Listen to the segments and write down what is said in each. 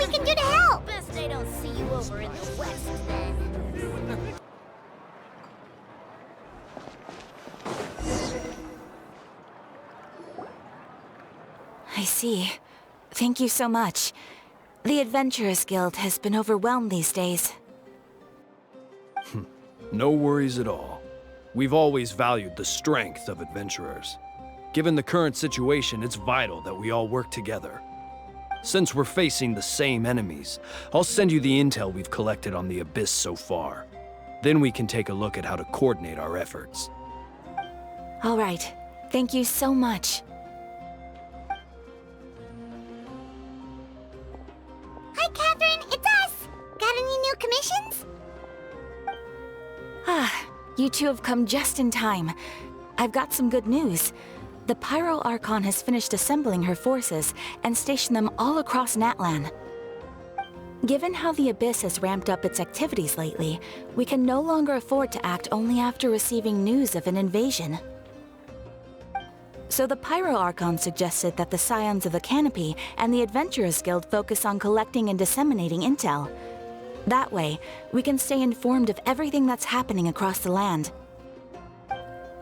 we can do to help? Best I don't see you over in the west, then. I see. Thank you so much. The Adventurers Guild has been overwhelmed these days. No worries at all. We've always valued the strength of adventurers. Given the current situation, it's vital that we all work together. Since we're facing the same enemies, I'll send you the intel we've collected on the Abyss so far. Then we can take a look at how to coordinate our efforts. All right. Thank you so much. Hi, Catherine, it's us! Got any new commissions? You two have come just in time. I've got some good news. The Pyro Archon has finished assembling her forces and stationed them all across Natlan. Given how the Abyss has ramped up its activities lately, we can no longer afford to act only after receiving news of an invasion. So the Pyro Archon suggested that the Scions of the Canopy and the Adventurers Guild focus on collecting and disseminating intel. That way, we can stay informed of everything that's happening across the land.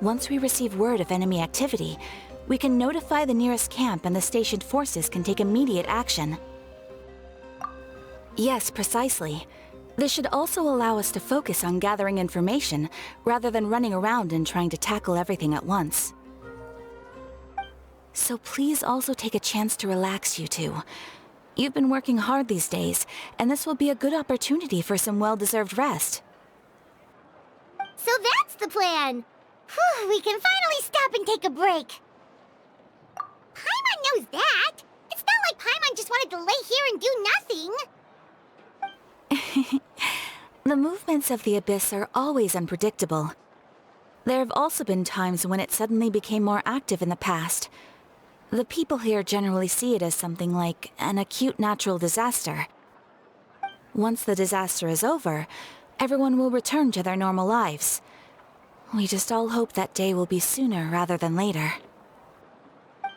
Once we receive word of enemy activity, we can notify the nearest camp and the stationed forces can take immediate action. Yes, precisely. This should also allow us to focus on gathering information, rather than running around and trying to tackle everything at once. So please also take a chance to relax, you two. You've been working hard these days, and this will be a good opportunity for some well-deserved rest. So that's the plan! Whew, we can finally stop and take a break. Paimon knows that! It's not like Paimon just wanted to lay here and do nothing! The movements of the Abyss are always unpredictable. There have also been times when it suddenly became more active in the past. The people here generally see it as something like an acute natural disaster. Once the disaster is over, everyone will return to their normal lives. We just all hope that day will be sooner rather than later.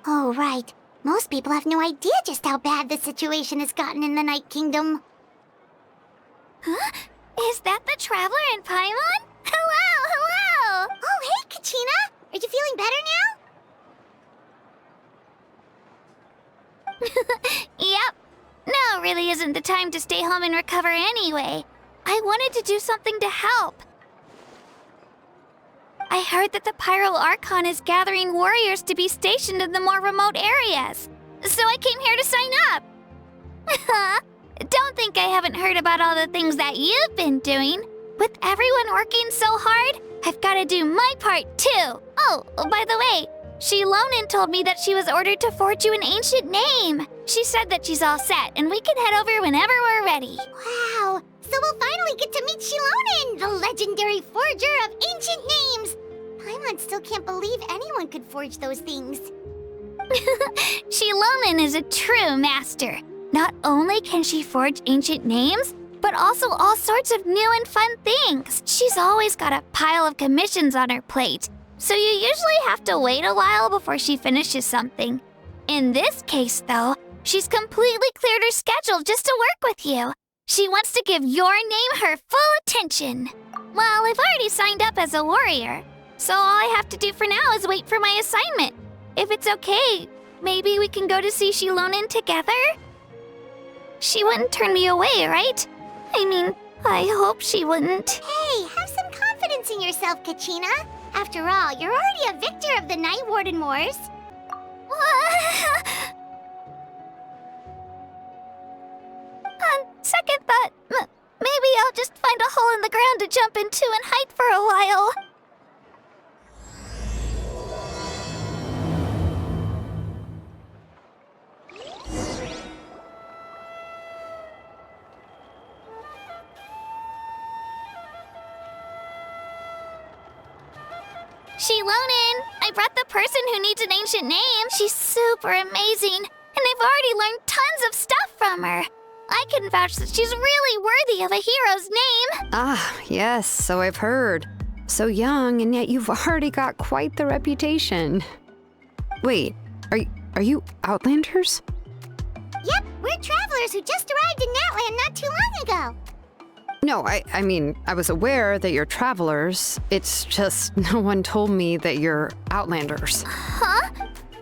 Oh, right. Most people have no idea just how bad the situation has gotten in the Night Kingdom. Huh? Is that the Traveler in Paimon? Hello, hello! Oh, hey, Kachina! Are you feeling better now? Yep. Now really isn't the time to stay home and recover anyway. I wanted to do something to help. I heard that the Pyro Archon is gathering warriors to be stationed in the more remote areas. So I came here to sign up. Don't think I haven't heard about all the things that you've been doing. With everyone working so hard, I've got to do my part too. Oh, by the way, Shilonin told me that she was ordered to forge you an ancient name. She said that she's all set, and we can head over whenever we're ready. Wow, so we'll finally get to meet Shilonin, the legendary forger of ancient names. Paimon still can't believe anyone could forge those things. Shilonin is a true master. Not only can she forge ancient names, but also all sorts of new and fun things. She's always got a pile of commissions on her plate. So you usually have to wait a while before she finishes something. In this case, though, she's completely cleared her schedule just to work with you. She wants to give your name her full attention. Well, I've already signed up as a warrior, so all I have to do for now is wait for my assignment. If it's okay, maybe we can go to see Shilonin together? She wouldn't turn me away, right? I mean, I hope she wouldn't. Hey, have some confidence in yourself, Kachina. After all, you're already a victor of the Night Warden Wars. On second thought, maybe I'll just find a hole in the ground to jump into and hide for a while. Shilonin, I brought the person who needs an ancient name. She's super amazing, and I've already learned tons of stuff from her. I can vouch that she's really worthy of a hero's name. Ah, yes, so I've heard. So young, and yet you've already got quite the reputation. Wait, are you Outlanders? Yep, we're travelers who just arrived in Natland not too long ago. No, I mean, I was aware that you're travelers. It's just no one told me that you're Outlanders. Huh?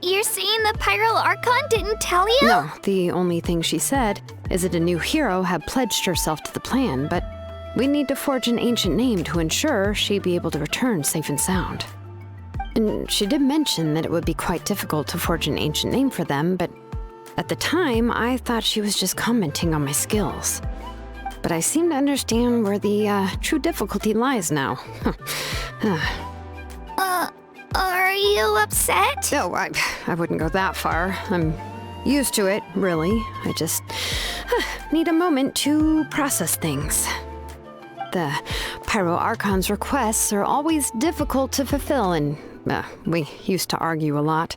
You're saying the Pyral Archon didn't tell you? No, the only thing she said is that a new hero had pledged herself to the plan, but we need to forge an ancient name to ensure she'd be able to return safe and sound. And she did mention that it would be quite difficult to forge an ancient name for them, but at the time, I thought she was just commenting on my skills. But I seem to understand where the true difficulty lies now. Are you upset? No, I wouldn't go that far. I'm used to it, really. I just need a moment to process things. The Pyro Archon's requests are always difficult to fulfill, and we used to argue a lot.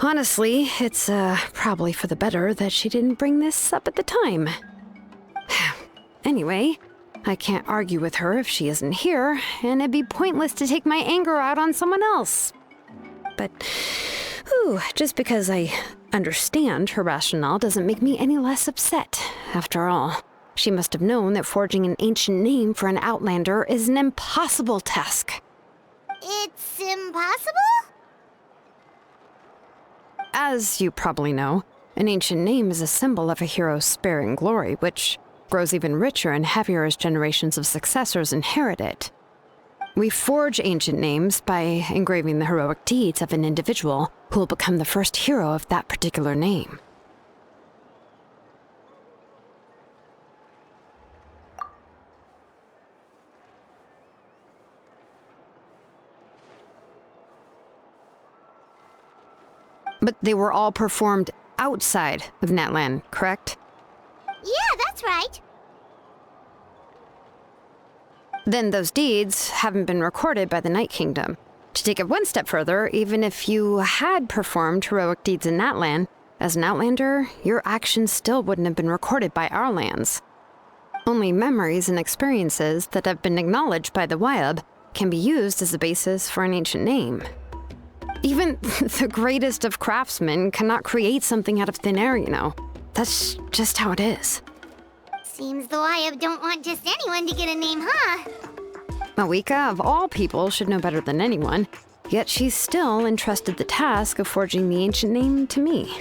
Honestly, it's probably for the better that she didn't bring this up at the time. Anyway, I can't argue with her if she isn't here, and it'd be pointless to take my anger out on someone else. But, just because I understand her rationale doesn't make me any less upset. After all, she must have known that forging an ancient name for an Outlander is an impossible task. It's impossible? As you probably know, an ancient name is a symbol of a hero's spirit and glory, which grows even richer and heavier as generations of successors inherit it. We forge ancient names by engraving the heroic deeds of an individual who will become the first hero of that particular name. But they were all performed outside of Natland, correct? Yeah, that's right. Then those deeds haven't been recorded by the Night Kingdom. To take it one step further, even if you had performed heroic deeds in Natland, as an Outlander, your actions still wouldn't have been recorded by our lands. Only memories and experiences that have been acknowledged by the Wyab can be used as a basis for an ancient name. Even the greatest of craftsmen cannot create something out of thin air, you know. That's just how it is. Seems the Wyab don't want just anyone to get a name, huh? Mawika, of all people, should know better than anyone, yet she's still entrusted the task of forging the ancient name to me.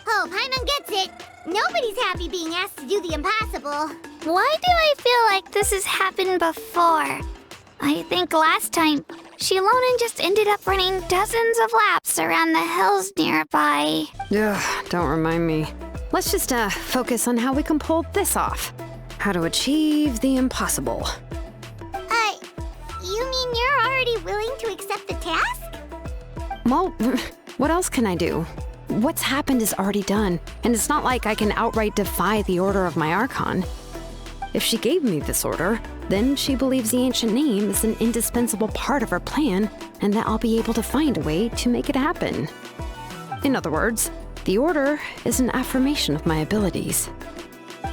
Oh, Paimon gets it. Nobody's happy being asked to do the impossible. Why do I feel like this has happened before? I think last time, Shilonen just ended up running dozens of laps around the hills nearby. Ugh, don't remind me. Let's just focus on how we can pull this off. How to achieve the impossible. You mean you're already willing to accept the task? Well, what else can I do? What's happened is already done, and it's not like I can outright defy the order of my Archon. If she gave me this order, then she believes the ancient name is an indispensable part of her plan, and that I'll be able to find a way to make it happen. In other words, the order is an affirmation of my abilities.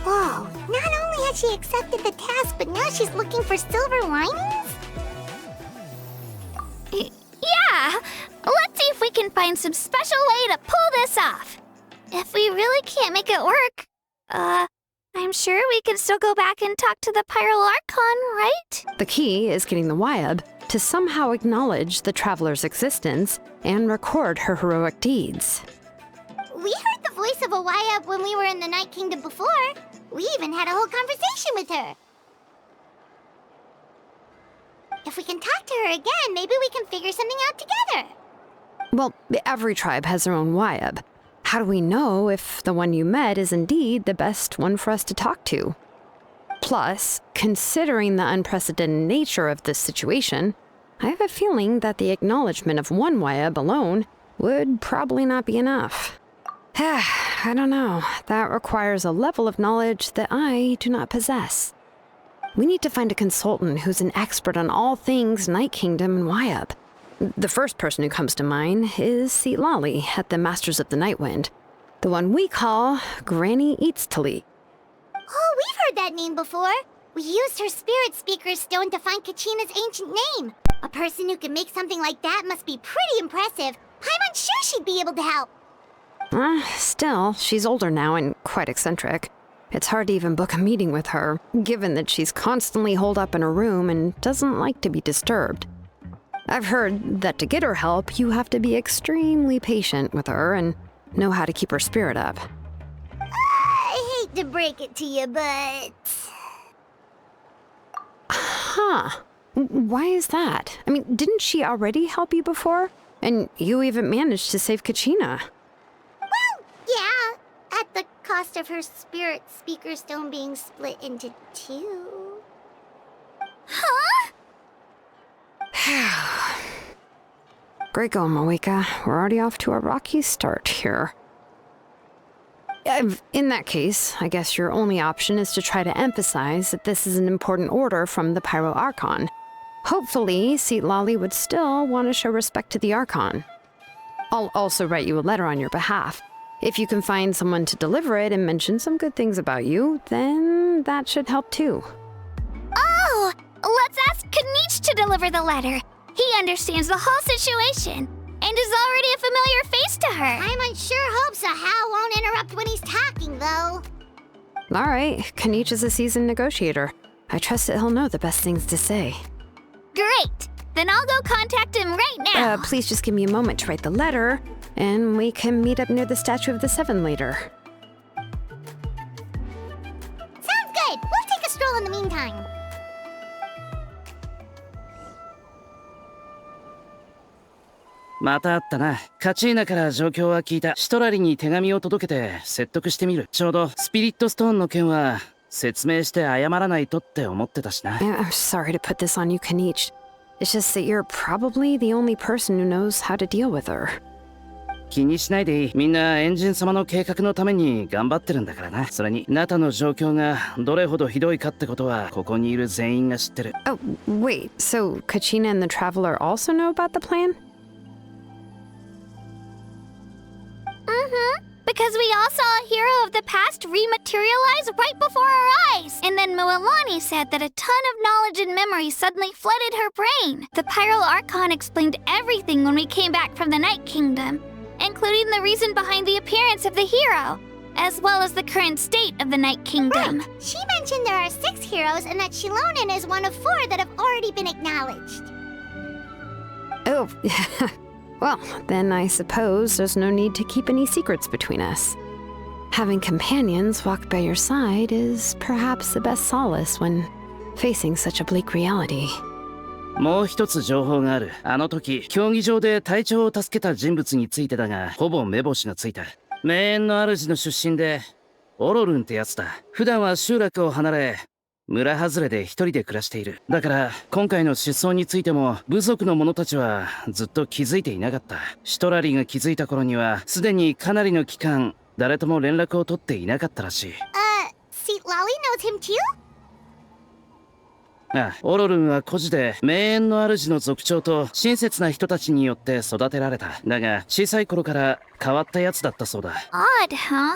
Whoa, not only has she accepted the task, but now she's looking for silver linings? Yeah! Let's see if we can find some special way to pull this off. If we really can't make it work, I'm sure we can still go back and talk to the Pyral Archon, right? The key is getting the Wyab to somehow acknowledge the traveler's existence and record her heroic deeds. We heard the voice of a Wyab when we were in the Night Kingdom before. We even had a whole conversation with her. If we can talk to her again, maybe we can figure something out together. Well, every tribe has their own Wyab. How do we know if the one you met is indeed the best one for us to talk to? Plus, considering the unprecedented nature of this situation, I have a feeling that the acknowledgement of one Wyab alone would probably not be enough. I don't know. That requires a level of knowledge that I do not possess. We need to find a consultant who's an expert on all things Night Kingdom and Wyab. The first person who comes to mind is Seatlali at the Masters of the Nightwind, the one we call Granny Eatstali. Oh, we've heard that name before. We used her Spirit Speaker's stone to find Kachina's ancient name. A person who can make something like that must be pretty impressive. Paimon's sure she'd be able to help. Still, she's older now and quite eccentric. It's hard to even book a meeting with her, given that she's constantly holed up in her room and doesn't like to be disturbed. I've heard that to get her help, you have to be extremely patient with her and know how to keep her spirit up. I hate to break it to you, but... Huh. Why is that? I mean, didn't she already help you before? And you even managed to save Kachina. Well, yeah, at the cost of her spirit speaker stone being split into two. Huh? Great going, Moeka. We're already off to a rocky start here. In that case, I guess your only option is to try to emphasize that this is an important order from the Pyro Archon. Hopefully, Seat Lolly would still want to show respect to the Archon. I'll also write you a letter on your behalf. If you can find someone to deliver it and mention some good things about you, then that should help too. Oh, let's ask Kanich to deliver the letter. He understands the whole situation and is already a familiar face to her. I'm unsure hopes a Hal won't interrupt when he's talking, though. All right, Kanich is a seasoned negotiator. I trust that he'll know the best things to say. Great. Then I'll go contact him right now. Please just give me a moment to write the letter, and we can meet up near the Statue of the Seven later. Sounds good. We'll take a stroll in the meantime.「また会ったな。カチーナから状況は聞いた。シトラリに手紙を届けて説得してみる。ちょうどスピリットストーンの件は説明して謝らないとって思ってたしな。I'm sorry to put this on you, Kanich. It's just that you're probably the only person who knows how to deal with her. 気にしないでいい。みんなエンジン様の計画のために頑張ってるんだからな。それにナタの状況がどれほどひどいかってことはここにいる全員が知ってる。Oh, wait, so Kachina and the Traveler also know about the plan? Because we all saw a hero of the past rematerialize right before our eyes. And then Mualani said that a ton of knowledge and memory suddenly flooded her brain. The Pyro Archon explained everything when we came back from the Night Kingdom, including the reason behind the appearance of the hero, as well as the current state of the Night Kingdom. Right. She mentioned there are 6 heroes and that Shilonen is one of 4 that have already been acknowledged. Oh, well, then I suppose there's no need to keep any secrets between us. Having companions walk by your side is perhaps the best solace when facing such a bleak reality. もう一つ情報がある。あの時競技場で隊長を助けた人物についてだが、ほぼ目星がついた。名園の主の出身でオロルンってやつだ。普段は集落を離れ村外れで一人で暮らしている。だから今回の失踪についても部族の者たちはずっと気づいていなかった。シトラリが気づいた頃にはすでにかなりの期間誰とも連絡を取っていなかったらしい。Seat Lolly knows him too? ああ、オロルンは孤児で名園の主の族長と親切な人たちによって育てられた。だが小さい頃から変わったやつだったそうだ。Odd, huh?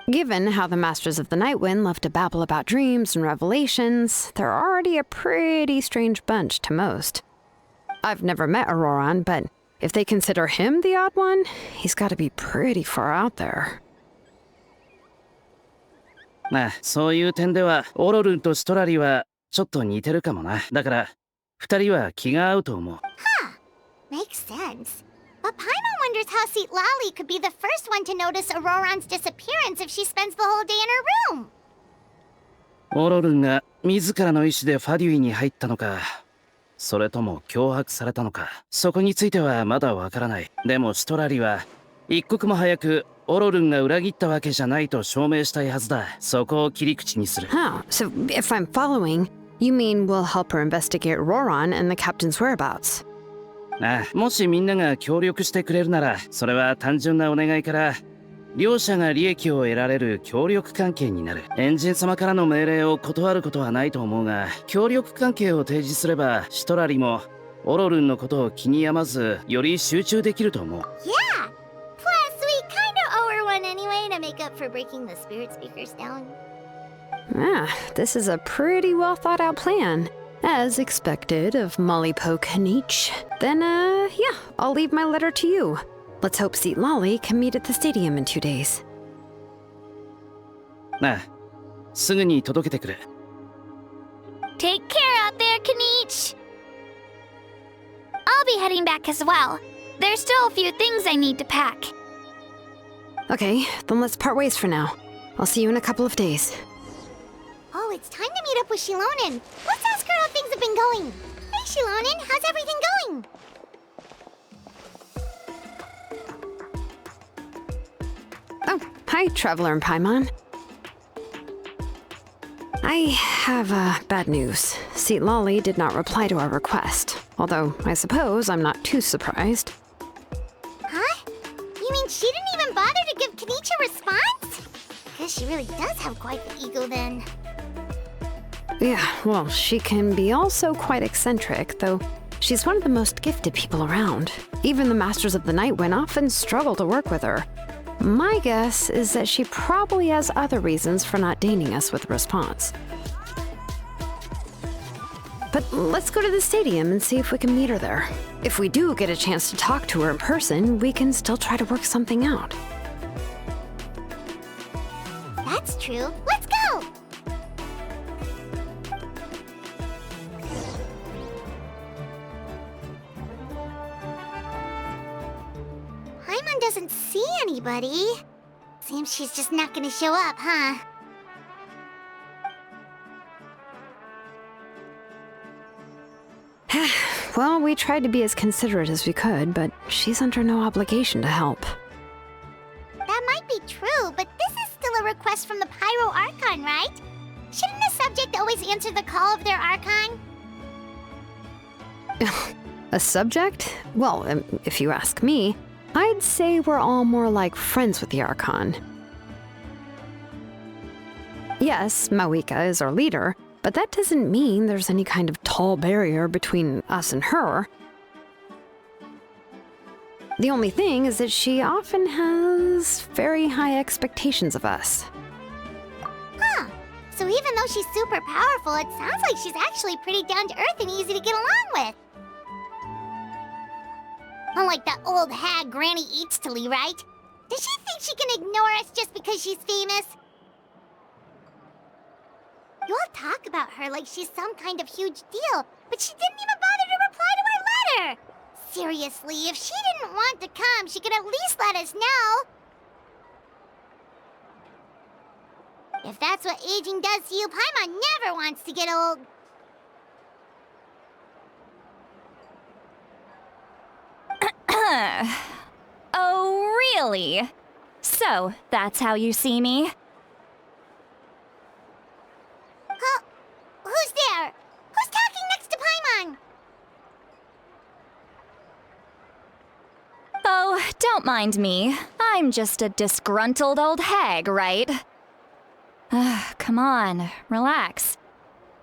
Given how the Masters of the Nightwind love to babble about dreams and revelations, they're already a pretty strange bunch to most. I've never met Auroran, but if they consider him the odd one, he's got to be pretty far out there. まあ、そういう点ではオロルンとシトラリはちょっと似てるかもな。だから二人は気が合うと思う。Makes sense. But Paimon wonders how Seat Lolly could be the first one to notice Auroran's disappearance if she spends the whole day in her room. オロルンが自らの意志でファデュイに入ったのか、それとも脅迫されたのか、そこについてはまだわからない。でもシトラリは一刻も早くオロルンが裏切ったわけじゃないと証明したいはずだ。そこを切り口にする。Oh, so if I'm following, you mean we'll help her investigate Auroran and the captain's whereabouts? ああ、もしみんなが協力してくれるなら、それは単純なお願いから両者が利益を得られる協力関係になる。エンジン様からの命令を断ることはないと思うが、協力関係を提示すればシトラリもオロルンのことを気に病まずより集中できると思う。 Yeah! Plus, we kinda owe her one anyway to make up for breaking the spirit speakers down. This is a pretty well thought out plan. As expected of Molly Poke Kanich. Then, yeah, I'll leave my letter to you. Let's hope Seat Lolly can meet at the stadium in 2 days. ああ、すぐに届けてくる。 Take care out there, Kanich! I'll be heading back as well. There's still a few things I need to pack. Okay, then let's part ways for now. I'll see you in a couple of days. Oh, it's time to meet up with Shilonen. Let's ask her how things have been going. Hey, Shilonen, how's everything going? Oh, hi, Traveler and Paimon. I have bad news. Seat Lolly did not reply to our request, although I suppose I'm not too surprised. Huh? You mean she didn't even bother to give Kanich a response? Guess she really does have quite the ego then. Yeah, well, she can be also quite eccentric, though she's one of the most gifted people around. Even the Masters of the Nightwind often struggle to work with her. My guess is that she probably has other reasons for not deigning us with a response. But let's go to the stadium and see if we can meet her there. If we do get a chance to talk to her in person, we can still try to work something out. That's true. Let's go! Paimon doesn't see anybody. Seems she's just not gonna show up, huh? Well, we tried to be as considerate as we could, but she's under no obligation to help. That might be true, but this is still a request from the Pyro Archon, right? Shouldn't the subject always answer the call of their Archon? A subject? Well, if you ask me, I'd say we're all more like friends with the Archon. Yes, Mawika is our leader, but that doesn't mean there's any kind of tall barrier between us and her. The only thing is that she often has very high expectations of us. Huh. So even though she's super powerful, it sounds like she's actually pretty down to earth and easy to get along with. Unlike that old hag Granny Eatstily, right? Does she think she can ignore us just because she's famous? You all talk about her like she's some kind of huge deal, but she didn't even bother to reply to our letter! Seriously, if she didn't want to come, she could at least let us know. If that's what aging does to you, Paimon never wants to get old. Oh, really? So, that's how you see me? Huh? Who's there? Who's talking next to Paimon? Oh, don't mind me. I'm just a disgruntled old hag, right? Come on, relax.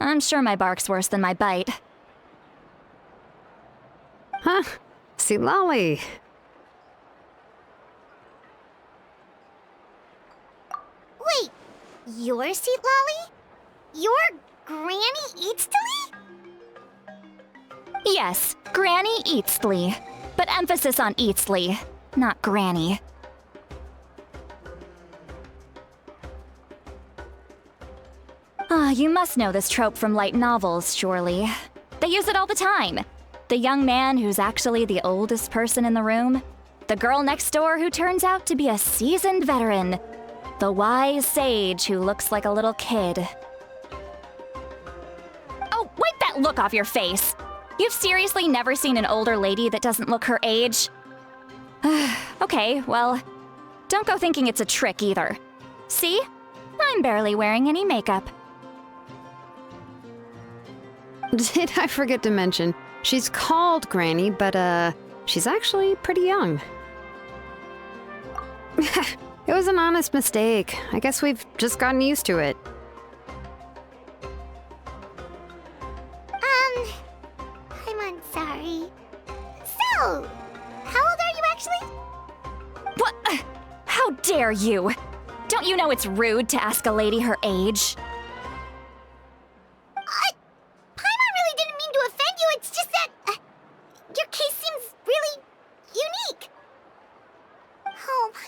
I'm sure my bark's worse than my bite. Huh? See Lolly. Wait, you're Seat Lolly? You're Granny Eatstily? Yes, Granny Eatsley. But emphasis on Eatsley, not Granny. You must know this trope from light novels, surely. They use it all the time. The young man who's actually the oldest person in the room. The girl next door who turns out to be a seasoned veteran. The wise sage who looks like a little kid. Oh, wipe that look off your face! You've seriously never seen an older lady that doesn't look her age? Okay, well, don't go thinking it's a trick either. See? I'm barely wearing any makeup. Did I forget to mention, she's called Granny, but she's actually pretty young. It was an honest mistake. I guess we've just gotten used to it. I'm sorry. So, how old are you actually? What? How dare you? Don't you know it's rude to ask a lady her age? Paimon really didn't mean to offend you, it's just that your case seems really unique.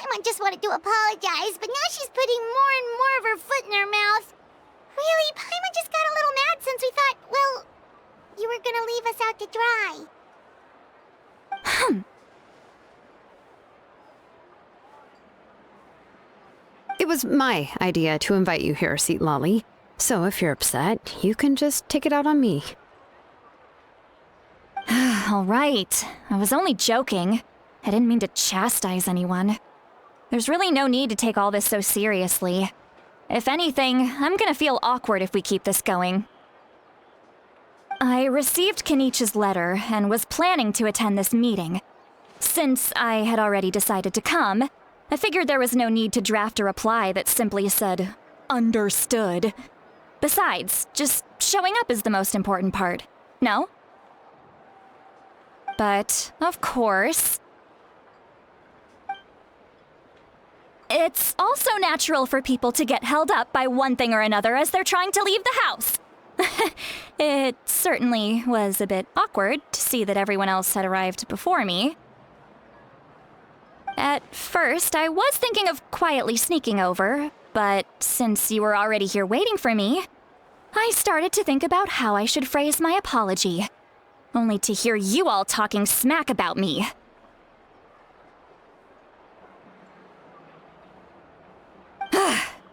Paimon just wanted to apologize, but now she's putting more and more of her foot in her mouth. Really, Paimon just got a little mad since we thought, well, you were gonna leave us out to dry. It was my idea to invite you here, Seat Lolly. So if you're upset, you can just take it out on me. All right. I was only joking. I didn't mean to chastise anyone. There's really no need to take all this so seriously. If anything, I'm gonna feel awkward if we keep this going. I received Kenichi's letter and was planning to attend this meeting. Since I had already decided to come, I figured there was no need to draft a reply that simply said, "Understood." Besides, just showing up is the most important part, no? But, of course, it's also natural for people to get held up by one thing or another as they're trying to leave the house. It certainly was a bit awkward to see that everyone else had arrived before me. At first, I was thinking of quietly sneaking over, but since you were already here waiting for me, I started to think about how I should phrase my apology, only to hear you all talking smack about me.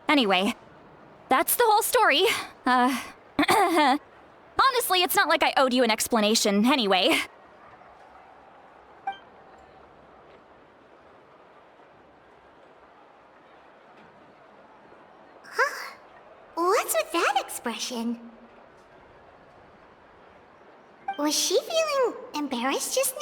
Anyway, that's the whole story. Honestly, it's not like I owed you an explanation anyway. What's with that expression? Was she feeling embarrassed just now?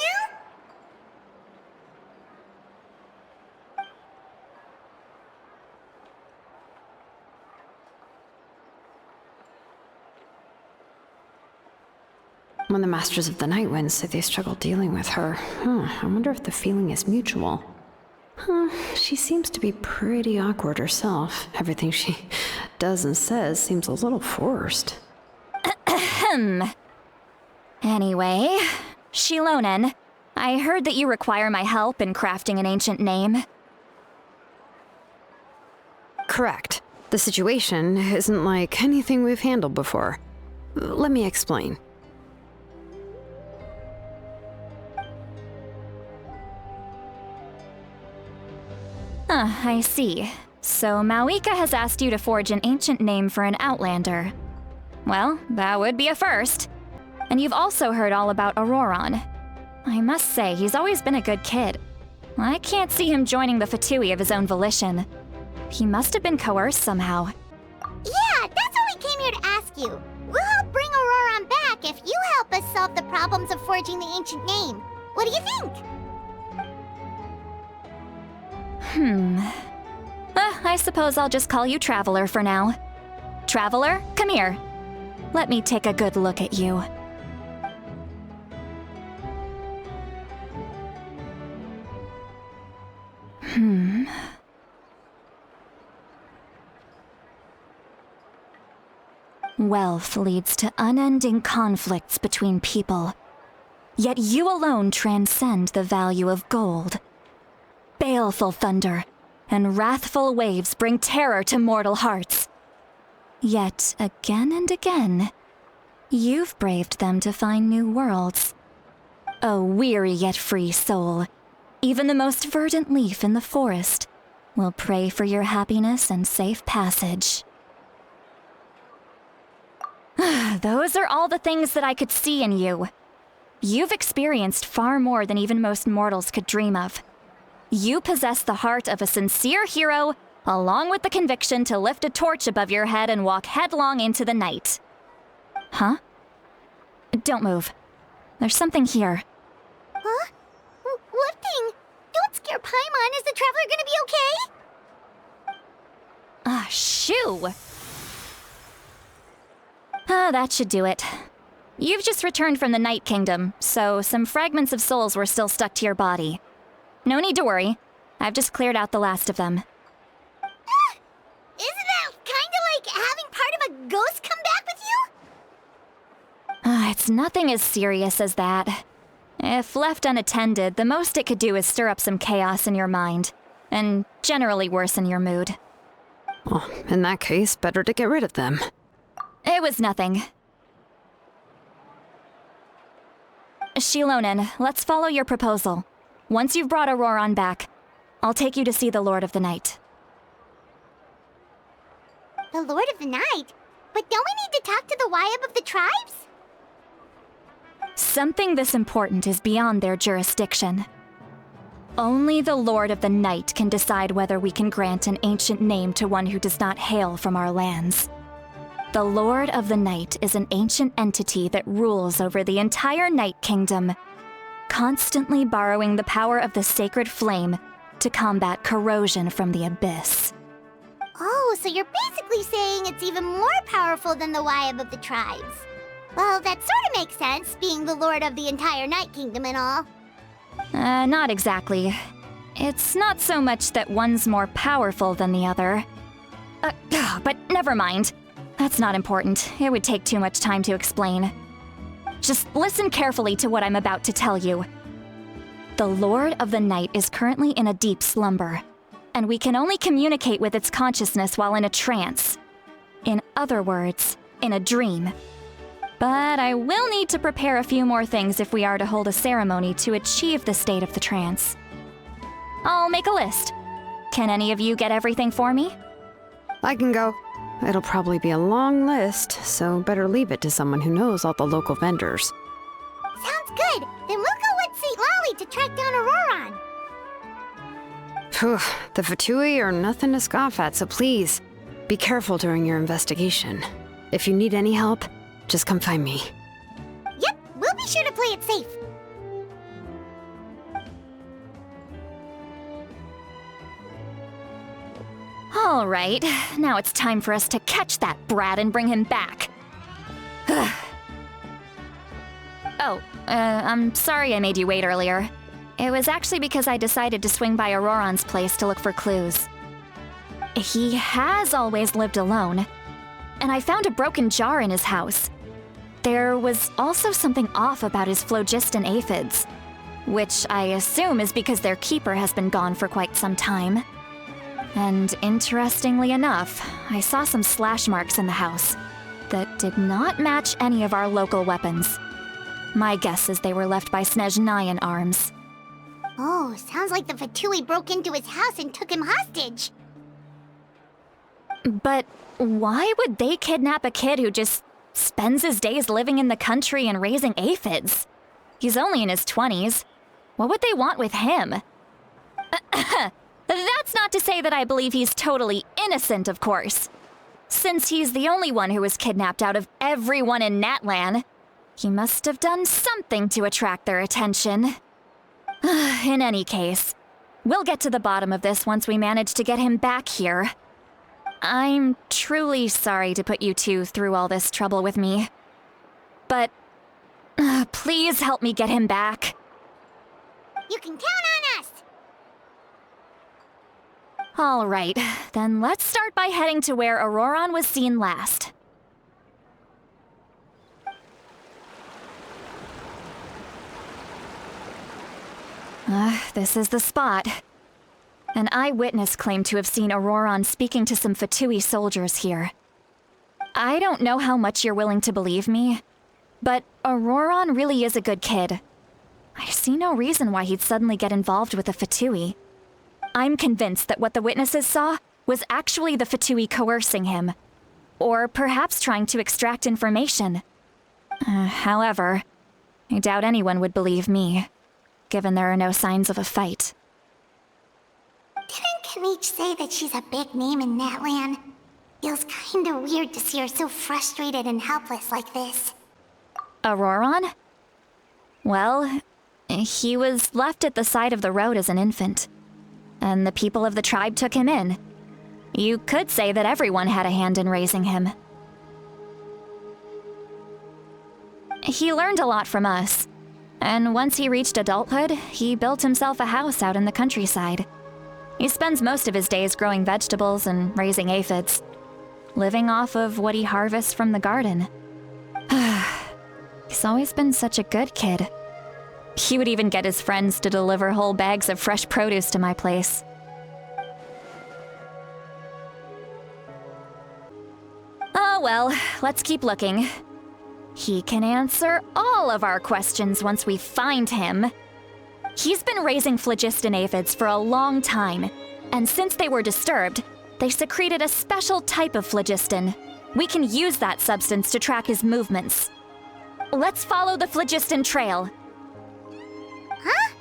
When the Masters of the Night Wind say they struggle dealing with her, I wonder if the feeling is mutual. She seems to be pretty awkward herself. Everything she does and says seems a little forced. Anyway, Shilonen, I heard that you require my help in crafting an ancient name. Correct. The situation isn't like anything we've handled before. Let me explain. I see. So Mauika has asked you to forge an ancient name for an Outlander. Well, that would be a first. And you've also heard all about Auroron. I must say, he's always been a good kid. I can't see him joining the Fatui of his own volition. He must have been coerced somehow. Yeah, that's what we came here to ask you. We'll help bring Auroron back if you help us solve the problems of forging the ancient name. What do you think? I suppose I'll just call you Traveler for now. Traveler, come here. Let me take a good look at you. Wealth leads to unending conflicts between people. Yet you alone transcend the value of gold. Baleful thunder and wrathful waves bring terror to mortal hearts. Yet again and again, you've braved them to find new worlds. O weary yet free soul, even the most verdant leaf in the forest will pray for your happiness and safe passage. Those are all the things that I could see in you. You've experienced far more than even most mortals could dream of. You possess the heart of a sincere hero, along with the conviction to lift a torch above your head and walk headlong into the night. Huh? Don't move. There's something here. Huh? What thing? Don't scare Paimon. Is the Traveler gonna be okay? Shoo! That should do it. You've just returned from the Night Kingdom, so some fragments of souls were still stuck to your body. No need to worry. I've just cleared out the last of them. Isn't that kinda like having part of a ghost come back with you? It's nothing as serious as that. If left unattended, the most it could do is stir up some chaos in your mind. and generally worsen your mood. Well, in that case, better to get rid of them. It was nothing. Shilonen, let's follow your proposal. Once you've brought Auroran back, I'll take you to see the Lord of the Night. The Lord of the Night? But don't we need to talk to the Wyab of the tribes? Something this important is beyond their jurisdiction. Only the Lord of the Night can decide whether we can grant an ancient name to one who does not hail from our lands. The Lord of the Night is an ancient entity that rules over the entire Night Kingdom, constantly borrowing the power of the sacred flame to combat corrosion from the abyss. Oh, so you're basically saying it's even more powerful than the Wyab of the tribes. Well, that sort of makes sense, being the lord of the entire Night Kingdom and all. Not exactly. It's not so much that one's more powerful than the other. But never mind. That's not important. It would take too much time to explain. Just listen carefully to what I'm about to tell you. The Lord of the Night is currently in a deep slumber, and we can only communicate with its consciousness while in a trance. In other words, in a dream. But I will need to prepare a few more things if we are to hold a ceremony to achieve the state of the trance. I'll make a list. Can any of you get everything for me? I can go. It'll probably be a long list, so better leave it to someone who knows all the local vendors. Sounds good. Then we'll go with St. Lolly to track down Auroran. Phew, the Fatui are nothing to scoff at, so please, be careful during your investigation. If you need any help, just come find me. Yep, we'll be sure to play it safe. All right, now it's time for us to catch that brat and bring him back. I'm sorry I made you wait earlier. It was actually because I decided to swing by Auroran's place to look for clues. He has always lived alone, and I found a broken jar in his house. There was also something off about his phlogiston aphids, which I assume is because their keeper has been gone for quite some time. And interestingly enough, I saw some slash marks in the house that did not match any of our local weapons. My guess is they were left by Snezhnayan arms. Oh, sounds like the Fatui broke into his house and took him hostage. But why would they kidnap a kid who just spends his days living in the country and raising aphids? He's only in his 20s. What would they want with him? That's not to say that I believe he's totally innocent, of course. Since he's the only one who was kidnapped out of everyone in Natlan, he must have done something to attract their attention. In any case, we'll get to the bottom of this once we manage to get him back here. I'm truly sorry to put you two through all this trouble with me. But please help me get him back. You can count on us! All right, then let's start by heading to where Auroran was seen last. This is the spot. An eyewitness claimed to have seen Auroran speaking to some Fatui soldiers here. I don't know how much you're willing to believe me, but Auroran really is a good kid. I see no reason why he'd suddenly get involved with the Fatui. I'm convinced that what the witnesses saw was actually the Fatui coercing him, or perhaps trying to extract information. However, I doubt anyone would believe me, given there are no signs of a fight. Didn't Kanich say that she's a big name in Natlan? Feels kinda weird to see her so frustrated and helpless like this. Auroran? Well, he was left at the side of the road as an infant, and the people of the tribe took him in. You could say that everyone had a hand in raising him. He learned a lot from us, and once he reached adulthood, he built himself a house out in the countryside. He spends most of his days growing vegetables and raising aphids, living off of what he harvests from the garden. He's always been such a good kid. He would even get his friends to deliver whole bags of fresh produce to my place. well, let's keep looking. He can answer all of our questions once we find him. He's been raising phlogiston aphids for a long time, and since they were disturbed, they secreted a special type of phlogiston. We can use that substance to track his movements. Let's follow the phlogiston trail. Huh?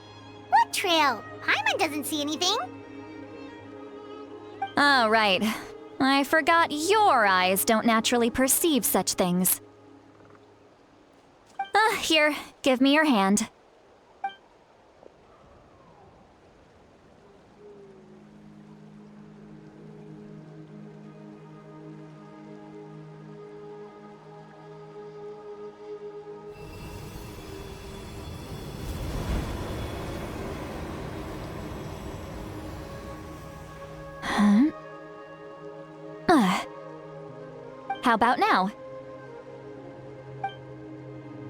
What trail? Paimon doesn't see anything. Oh, right. I forgot your eyes don't naturally perceive such things. Here, give me your hand. How about now?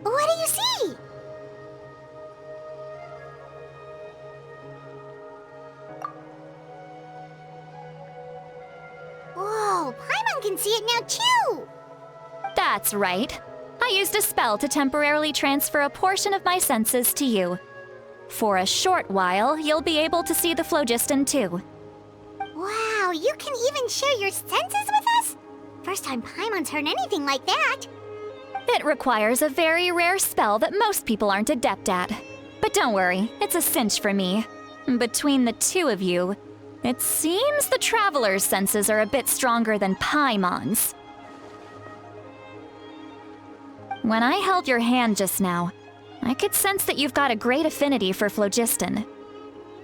What do you see? Whoa, Paimon can see it now too! That's right. I used a spell to temporarily transfer a portion of my senses to you. For a short while, you'll be able to see the phlogiston too. Wow, you can even share your senses with us? First time Paimon's heard anything like that. It requires a very rare spell that most people aren't adept at. But don't worry, it's a cinch for me. Between the two of you, it seems the Traveler's senses are a bit stronger than Paimon's. When I held your hand just now, I could sense that you've got a great affinity for phlogiston.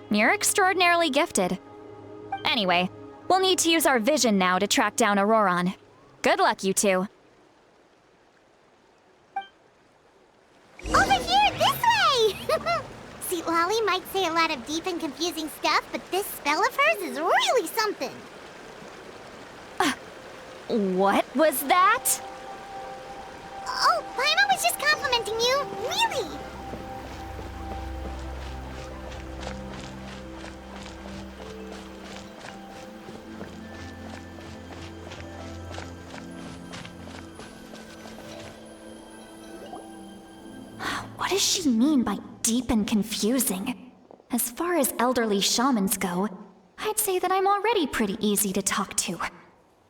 You're extraordinarily gifted. Anyway, we'll need to use our vision now to track down Auroron. Good luck, you two. Over here, this way! See, Lolly might say a lot of deep and confusing stuff, but this spell of hers is really something. What was that? Oh, Paimon was just complimenting you, really! What does she mean by deep and confusing? As far as elderly shamans go, I'd say that I'm already pretty easy to talk to.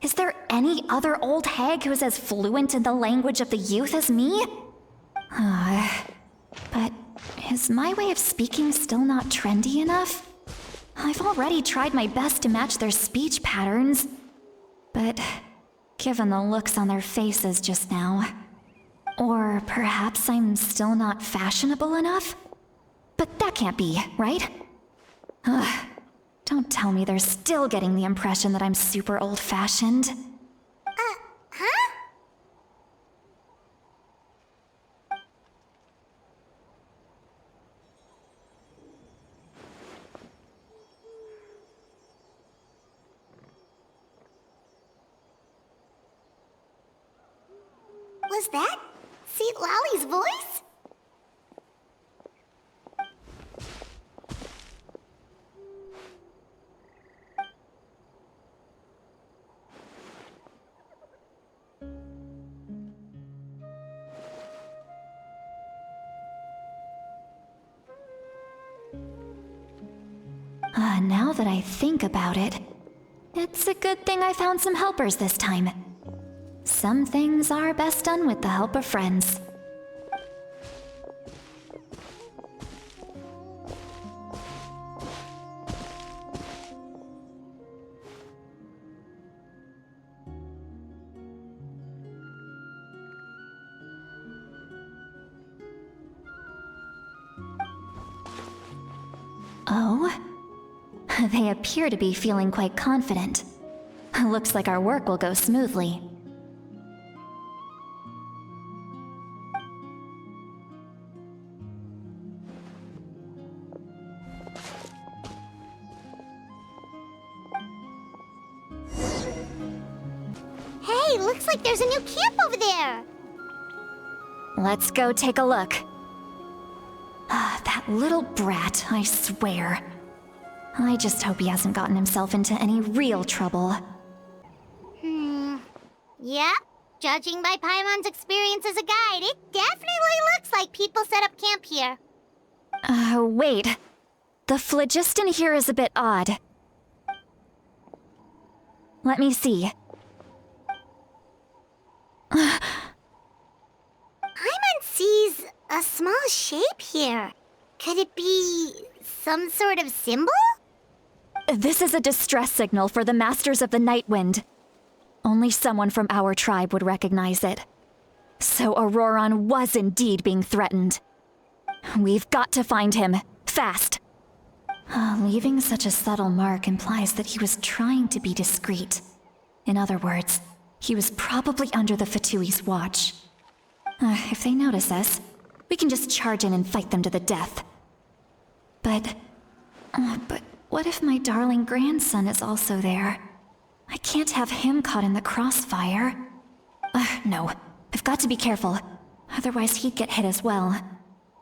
Is there any other old hag who's as fluent in the language of the youth as me? But is my way of speaking still not trendy enough? I've already tried my best to match their speech patterns. But given the looks on their faces just now... Or perhaps I'm still not fashionable enough? But that can't be, right? Don't tell me they're still getting the impression that I'm super old-fashioned. Huh? Was that Seat Lolly's voice? Now that I think about it, it's a good thing I found some helpers this time. Some things are best done with the help of friends. Oh? They appear to be feeling quite confident. Looks like our work will go smoothly. Hey, looks like there's a new camp over there. Let's go take a look. That little brat, I swear. I just hope he hasn't gotten himself into any real trouble. Yeah, Judging by Paimon's experience as a guide, it definitely looks like people set up camp here. Wait. The phlogiston here is a bit odd. Let me see. Paimon sees a small shape here. Could it be some sort of symbol? This is a distress signal for the Masters of the Night Wind. Only someone from our tribe would recognize it. So Auroron was indeed being threatened. We've got to find him, fast. Leaving such a subtle mark implies that he was trying to be discreet. In other words, he was probably under the Fatui's watch. If they notice us, we can just charge in and fight them to the death. But what if my darling grandson is also there? I can't have him caught in the crossfire. No, I've got to be careful. Otherwise he'd get hit as well.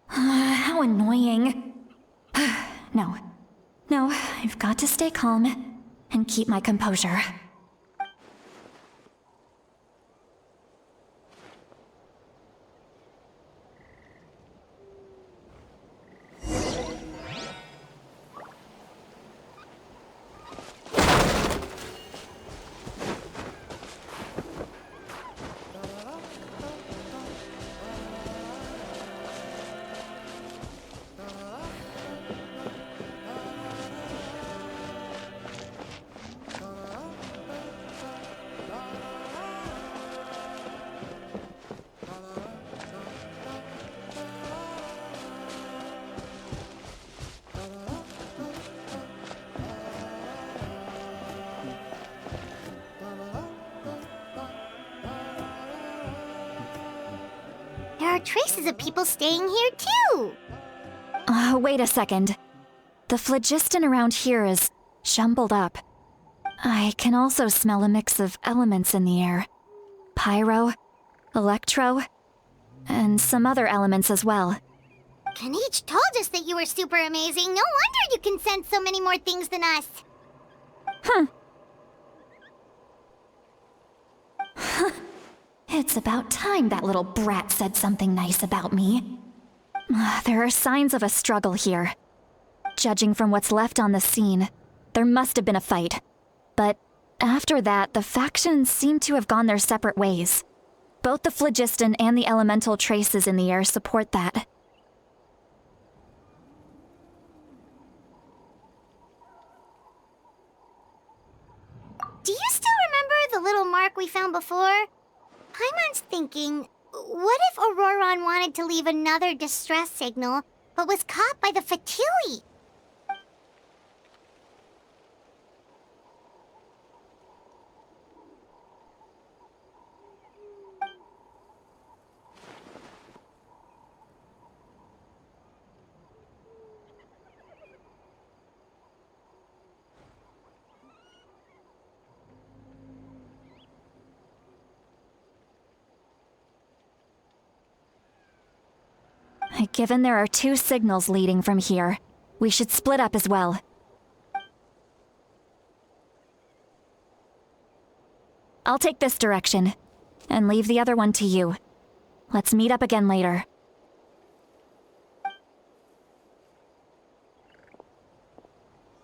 How annoying. No, I've got to stay calm and keep my composure. There are traces of people staying here too. Wait a second. The phlogiston around here is jumbled up. I can also smell a mix of elements in the air. Pyro, electro, and some other elements as well. Kanich told us that you were super amazing. No wonder you can sense so many more things than us. It's about time that little brat said something nice about me. There are signs of a struggle here. Judging from what's left on the scene, there must have been a fight. But after that, the factions seem to have gone their separate ways. Both the phlogiston and the elemental traces in the air support that. Do you still remember the little mark we found before? Paimon's thinking, what if Auroron wanted to leave another distress signal, but was caught by the Fatui? Given there are two signals leading from here, we should split up as well. I'll take this direction, and leave the other one to you. Let's meet up again later.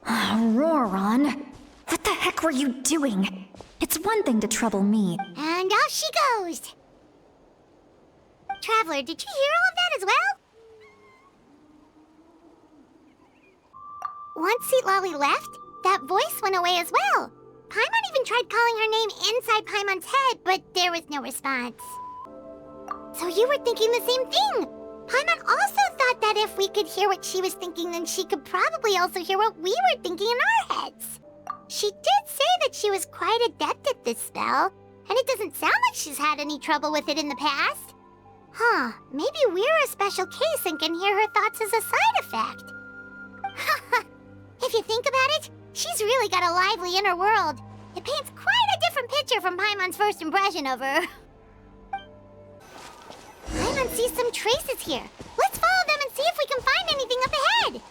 Auroron, what the heck were you doing? It's one thing to trouble me. And off she goes! Traveler, did you hear all of that as well? Once Seatlolly left, that voice went away as well. Paimon even tried calling her name inside Paimon's head, but there was no response. So you were thinking the same thing! Paimon also thought that if we could hear what she was thinking, then she could probably also hear what we were thinking in our heads. She did say that she was quite adept at this spell, and it doesn't sound like she's had any trouble with it in the past. Huh, maybe we're a special case and can hear her thoughts as a side effect. If you think about it, she's really got a lively inner world. It paints quite a different picture from Paimon's first impression of her. Paimon sees some traces here. Let's follow them and see if we can find anything up ahead.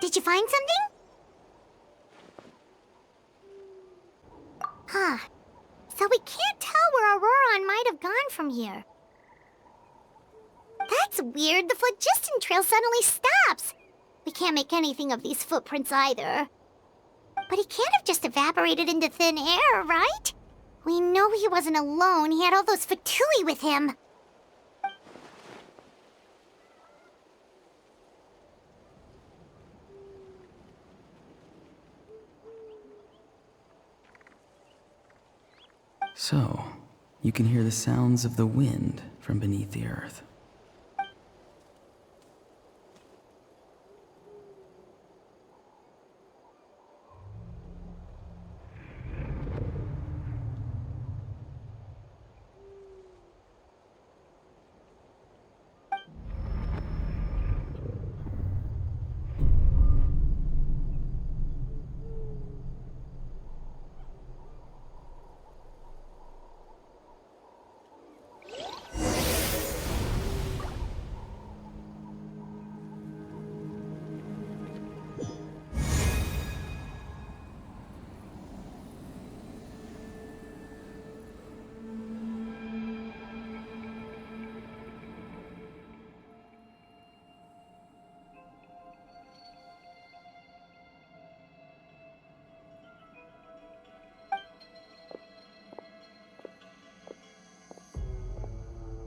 Did you find something? Huh. So we can't tell where Auroron might have gone from here. That's weird. The phlogiston trail suddenly stops. We can't make anything of these footprints either. But he can't have just evaporated into thin air, right? We know he wasn't alone. He had all those Fatui with him. So, you can hear the sounds of the wind from beneath the earth.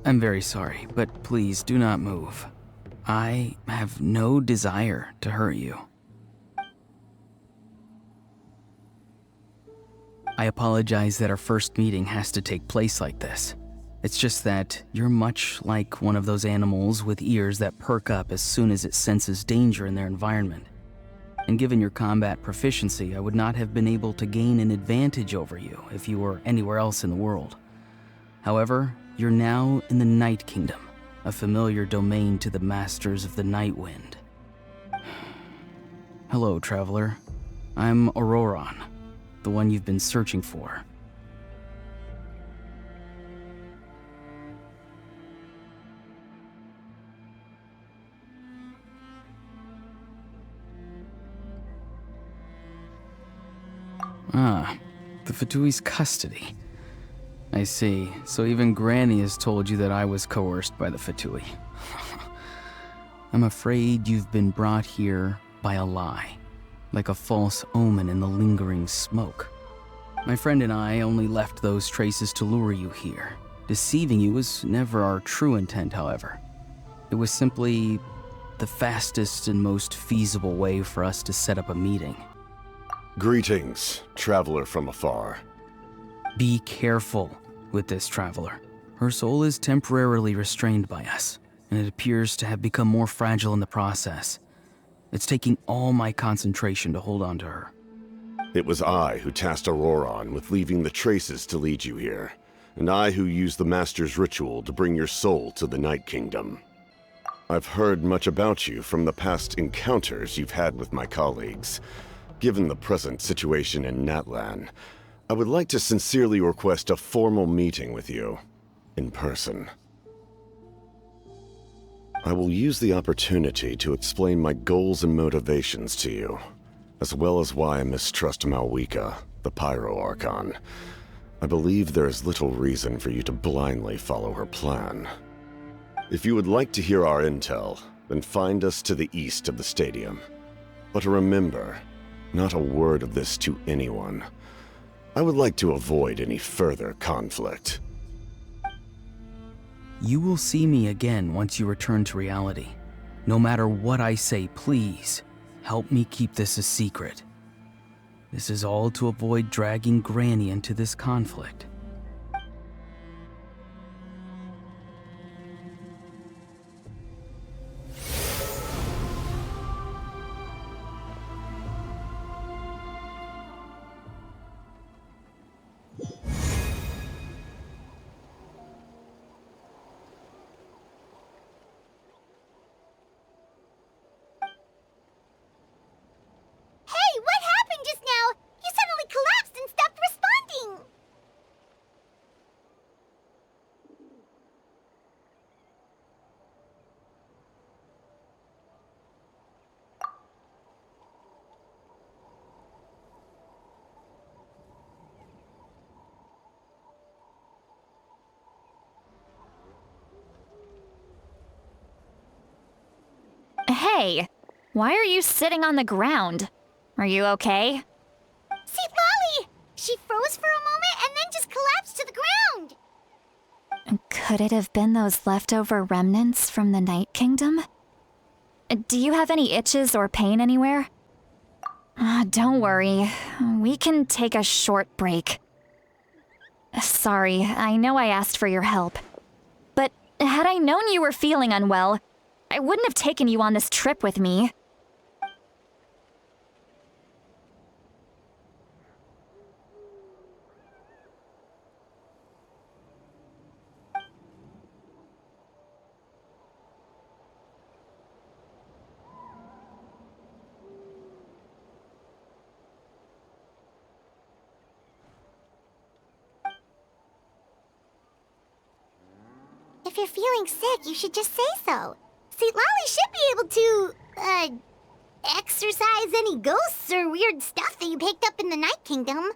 I'm very sorry, but please do not move. I have no desire to hurt you. I apologize that our first meeting has to take place like this. It's just that you're much like one of those animals with ears that perk up as soon as it senses danger in their environment. And given your combat proficiency, I would not have been able to gain an advantage over you if you were anywhere else in the world. However, you're now in the Night Kingdom, a familiar domain to the Masters of the Night Wind. Hello, traveler. I'm Auroron, the one you've been searching for. Ah, the Fatui's custody. I see. So even Granny has told you that I was coerced by the Fatui. I'm afraid you've been brought here by a lie, like a false omen in the lingering smoke. My friend and I only left those traces to lure you here. Deceiving you was never our true intent, however. It was simply the fastest and most feasible way for us to set up a meeting. Greetings, traveler from afar. Be careful with this traveler. Her soul is temporarily restrained by us, and it appears to have become more fragile in the process. It's taking all my concentration to hold on to her. It was I who tasked Auroron with leaving the traces to lead you here, and I who used the Master's ritual to bring your soul to the Night Kingdom. I've heard much about you from the past encounters you've had with my colleagues. Given the present situation in Natlan, I would like to sincerely request a formal meeting with you, in person. I will use the opportunity to explain my goals and motivations to you, as well as why I mistrust Malwika, the Pyro Archon. I believe there is little reason for you to blindly follow her plan. If you would like to hear our intel, then find us to the east of the stadium. But remember, not a word of this to anyone. I would like to avoid any further conflict. You will see me again once you return to reality. No matter what I say, please, help me keep this a secret. This is all to avoid dragging Granny into this conflict. Hey, what happened just now? You suddenly collapsed and stopped responding. Hey, why are you sitting on the ground? Are you okay? See, Lolly! She froze for a moment and then just collapsed to the ground! Could it have been those leftover remnants from the Night Kingdom? Do you have any itches or pain anywhere? Don't worry. We can take a short break. Sorry, I know I asked for your help. But had I known you were feeling unwell, I wouldn't have taken you on this trip with me. If you're feeling sick, you should just say so. See, Lolly should be able to, exorcise any ghosts or weird stuff that you picked up in the Night Kingdom.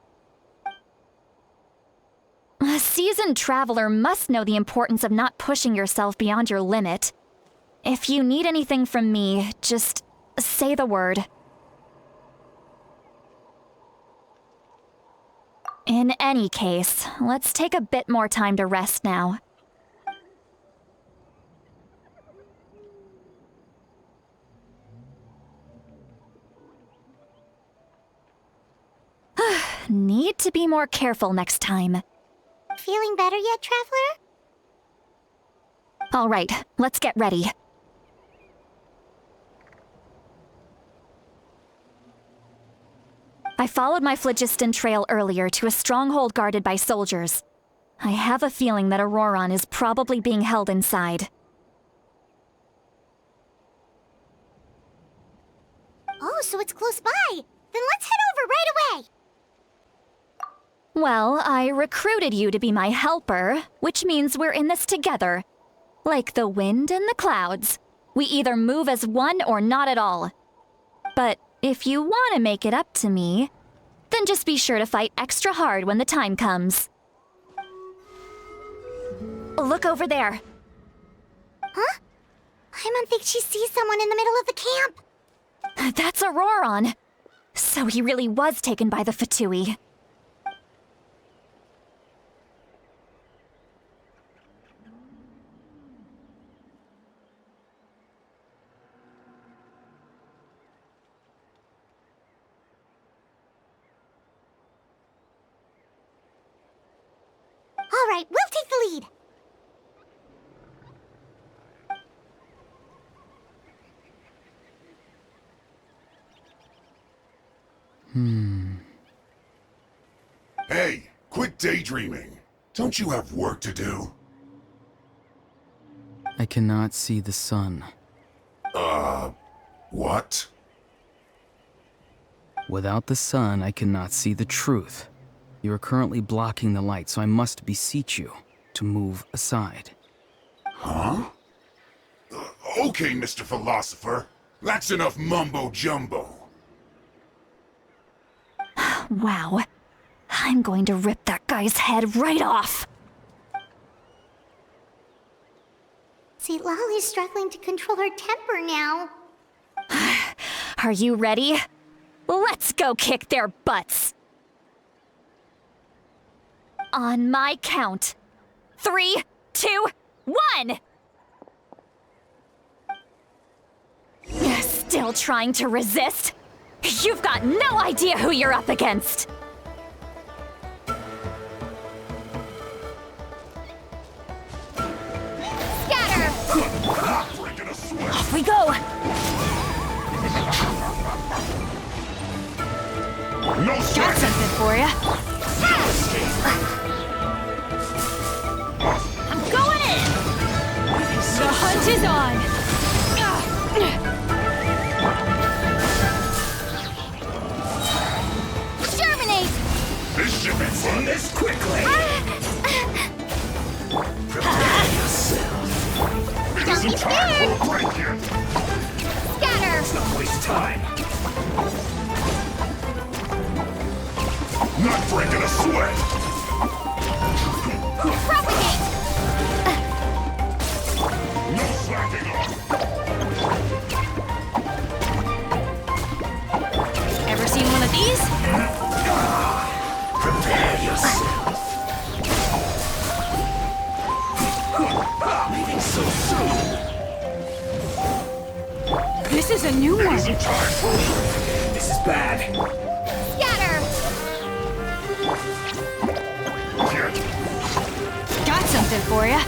A seasoned traveler must know the importance of not pushing yourself beyond your limit. If you need anything from me, just say the word. In any case, let's take a bit more time to rest now. Need to be more careful next time. Feeling better yet, Traveler? All right, let's get ready. I followed my phlogiston trail earlier to a stronghold guarded by soldiers. I have a feeling that Auroron is probably being held inside. Oh, so it's close by. Then let's head over right away. Well, I recruited you to be my helper, which means we're in this together. Like the wind and the clouds. We either move as one or not at all. But if you want to make it up to me, then just be sure to fight extra hard when the time comes. Look over there. Huh? Paimon thinks she sees someone in the middle of the camp. That's Auroron. So he really was taken by the Fatui. All right, we'll take the lead. Hey, quit daydreaming. Don't you have work to do? I cannot see the sun. What? Without the sun, I cannot see the truth. You are currently blocking the light, so I must beseech you to move aside. Huh? Okay, Mr. Philosopher. That's enough mumbo-jumbo. Wow. I'm going to rip that guy's head right off. See, Lolly's struggling to control her temper now. Are you ready? Let's go kick their butts. On my count. 3, 2, 1! Still trying to resist? You've got no idea who you're up against! Scatter! Off we go! No Got sweat! something for ya. I'm going in! The hunt is on! Germinate! This should be fun. This quickly. Prepare yourself. It isn't time for a break yet. Scatter! Let's not waste time. Not breaking a sweat. Propagate! No slacking off. of these? Prepare yourself. Leaving so soon. This is a new one. This is bad. Scatter! Got something for ya.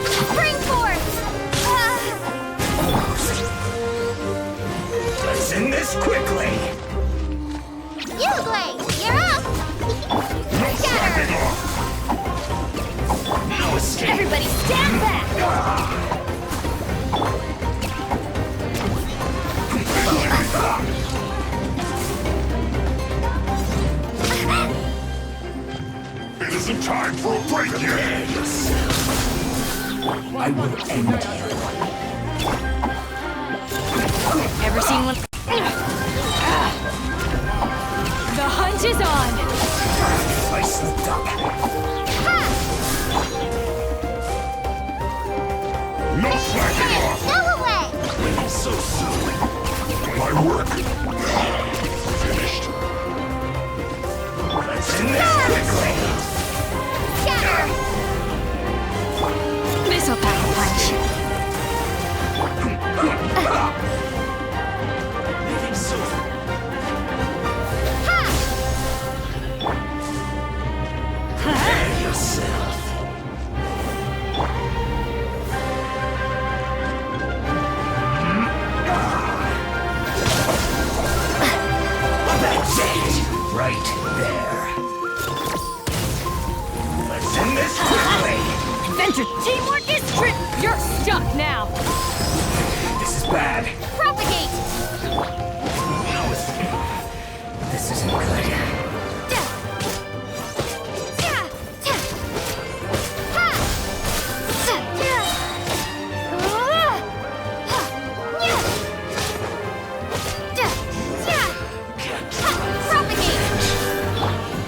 Spring force! Let's end this quickly. You, Blade, you're up! Scatter! No escape. Everybody stand back! It isn't time for a break yet. I will end you. Ever seen one? The hunt is on. I slipped up. No slacking off. Go away! Leaving so soon. My work finished. Let's end this quickly. Scatter! This'll pack a punch. Leaving so prepare yourself. That's it. Right there. Let's end this quickly. Adventure teamwork is trick. You're stuck now. This is bad. Propagate! This isn't good.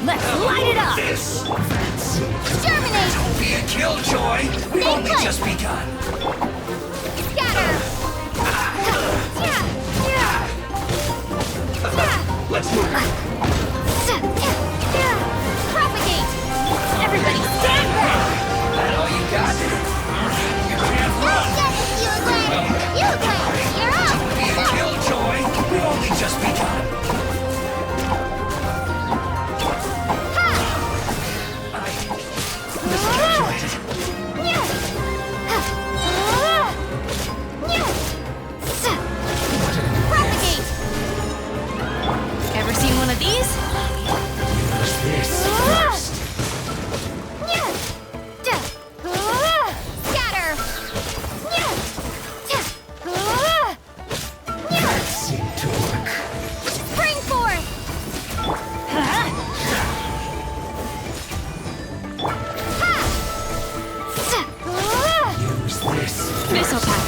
Let's light it up! This. Germinate! Don't be a killjoy. We've Stay only put. just begun. Scatter! Let's move. Propagate! Everybody stand back! That all you got? You can't run. Yes, you, Blade! You, Blade, you're up! Be a killjoy. We've only just begun. Propagate! Ever seen one of these? This first. Scatter! That seemed to work. Spring forth! Use this. This'll pack.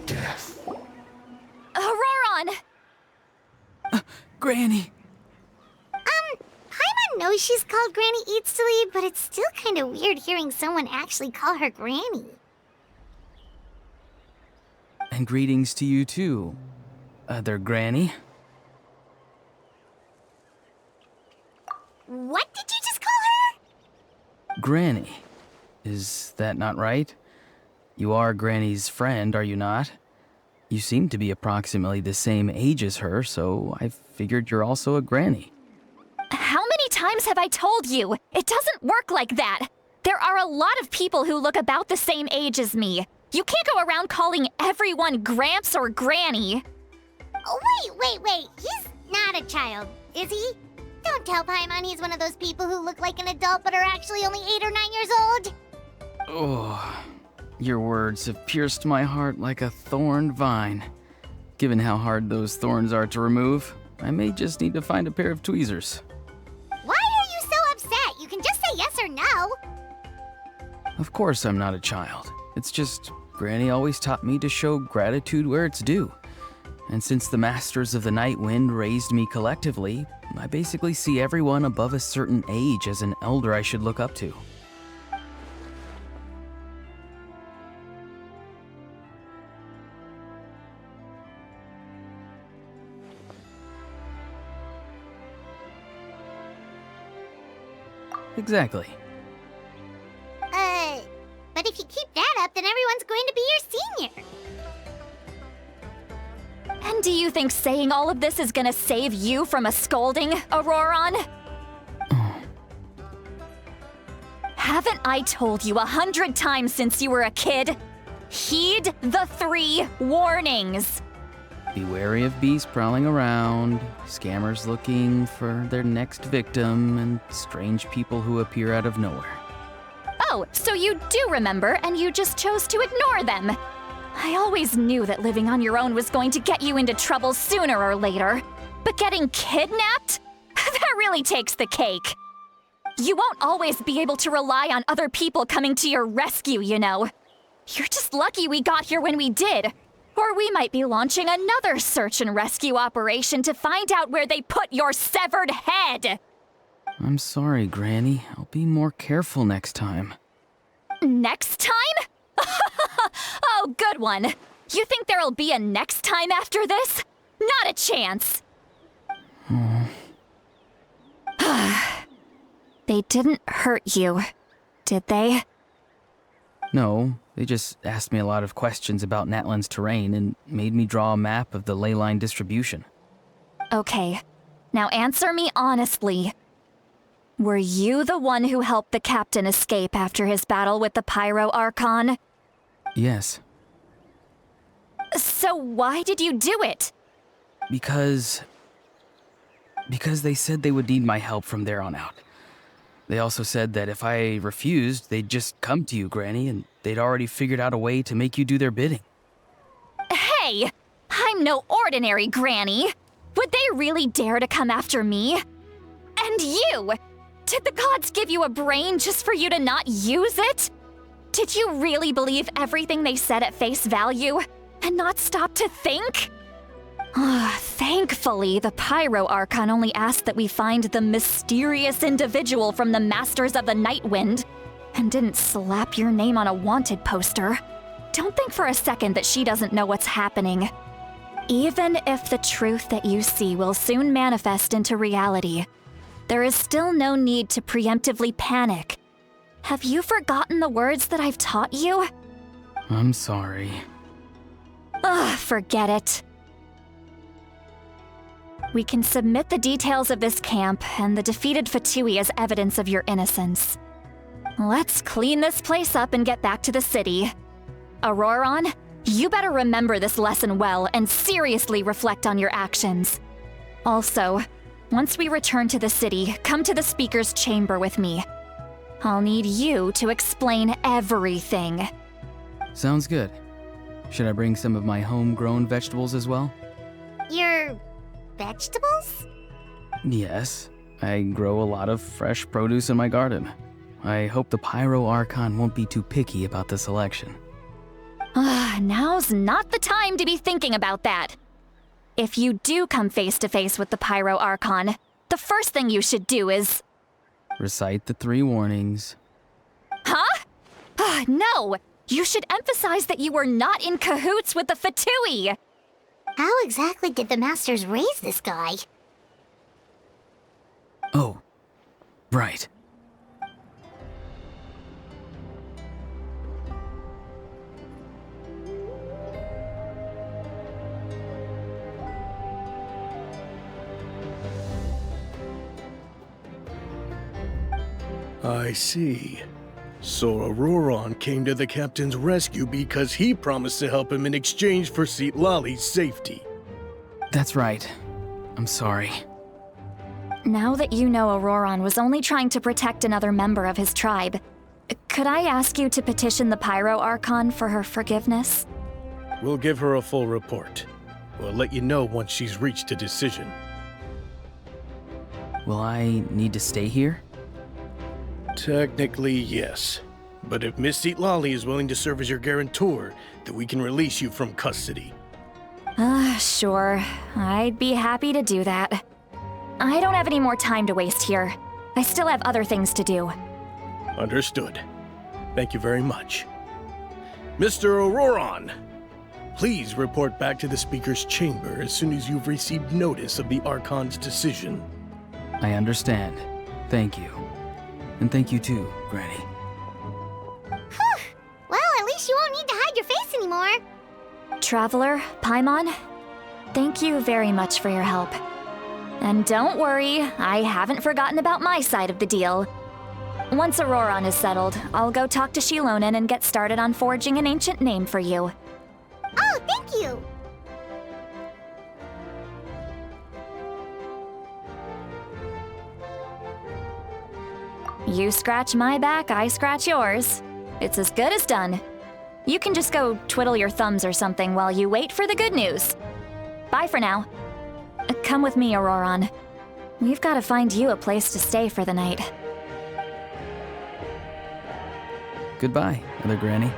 Death. Auroron! Granny! Paimon knows she's called Granny Eats to Lead, but it's still kind of weird hearing someone actually call her Granny. And greetings to you too, other Granny. What did you just call her? Granny. Is that not right? You are Granny's friend, are you not? You seem to be approximately the same age as her, so I figured you're also a Granny. How many times have I told you? It doesn't work like that. There are a lot of people who look about the same age as me. You can't go around calling everyone Gramps or Granny. Oh, wait. He's not a child, is he? Don't tell Paimon he's one of those people who look like an adult but are actually only 8 or 9 years old. Oh, your words have pierced my heart like a thorned vine. Given how hard those thorns are to remove, I may just need to find a pair of tweezers. Why are you so upset? You can just say yes or no. Of course I'm not a child. It's just Granny always taught me to show gratitude where it's due. And since the Masters of the Night Wind raised me collectively, I basically see everyone above a certain age as an elder I should look up to. Exactly. But if you keep that up, then everyone's going to be your senior. And do you think saying all of this is gonna save you from a scolding, Auroron? Haven't I told you 100 times since you were a kid? Heed the 3 warnings. Be wary of beasts prowling around, scammers looking for their next victim, and strange people who appear out of nowhere. Oh, so you do remember, and you just chose to ignore them. I always knew that living on your own was going to get you into trouble sooner or later. But getting kidnapped? That really takes the cake. You won't always be able to rely on other people coming to your rescue, you know. You're just lucky we got here when we did. Or we might be launching another search and rescue operation to find out where they put your severed head. I'm sorry, Granny. I'll be more careful next time. Next time? Oh, good one. You think there'll be a next time after this? Not a chance. They didn't hurt you, did they? No, they just asked me a lot of questions about Natlan's terrain and made me draw a map of the ley line distribution. Okay, now answer me honestly. Were you the one who helped the captain escape after his battle with the Pyro Archon? Yes. So why did you do it? Because they said they would need my help from there on out. They also said that if I refused, they'd just come to you, Granny, and they'd already figured out a way to make you do their bidding. Hey! I'm no ordinary Granny! Would they really dare to come after me? And you! Did the gods give you a brain just for you to not use it? Did you really believe everything they said at face value and not stop to think? Thankfully, the Pyro Archon only asked that we find the mysterious individual from the Masters of the Night Wind and didn't slap your name on a wanted poster. Don't think for a second that she doesn't know what's happening. Even if the truth that you see will soon manifest into reality, there is still no need to preemptively panic. Have you forgotten the words that I've taught you? I'm sorry. Forget it. We can submit the details of this camp and the defeated Fatui as evidence of your innocence. Let's clean this place up and get back to the city. Auroron, you better remember this lesson well and seriously reflect on your actions. Also, once we return to the city, come to the speaker's chamber with me. I'll need you to explain everything. Sounds good. Should I bring some of my homegrown vegetables as well? Your vegetables? Yes. I grow a lot of fresh produce in my garden. I hope the Pyro Archon won't be too picky about the selection. Now's not the time to be thinking about that. If you do come face to face with the Pyro Archon, the first thing you should do is... Recite the 3 warnings. Huh? No! You should emphasize that you were not in cahoots with the Fatui! How exactly did the Masters raise this guy? Oh, right. I see. So Auroron came to the captain's rescue because he promised to help him in exchange for Citlali's safety. That's right. I'm sorry. Now that you know Auroron was only trying to protect another member of his tribe, could I ask you to petition the Pyro Archon for her forgiveness? We'll give her a full report. We'll let you know once she's reached a decision. Will I need to stay here? Technically, yes. But if Miss Citlali is willing to serve as your guarantor, then we can release you from custody. Sure. I'd be happy to do that. I don't have any more time to waste here. I still have other things to do. Understood. Thank you very much. Mr. Auroron, please report back to the Speaker's chamber as soon as you've received notice of the Archon's decision. I understand. Thank you. And thank you too, Granny. Whew. Well, at least you won't need to hide your face anymore. Traveler, Paimon, thank you very much for your help. And don't worry, I haven't forgotten about my side of the deal. Once Auroron is settled, I'll go talk to Shilonen and get started on forging an ancient name for you. Oh, thank you. You scratch my back, I scratch yours. It's as good as done. You can just go twiddle your thumbs or something while you wait for the good news. Bye for now. Come with me, Auroron. We've got to find you a place to stay for the night. Goodbye, Mother Granny.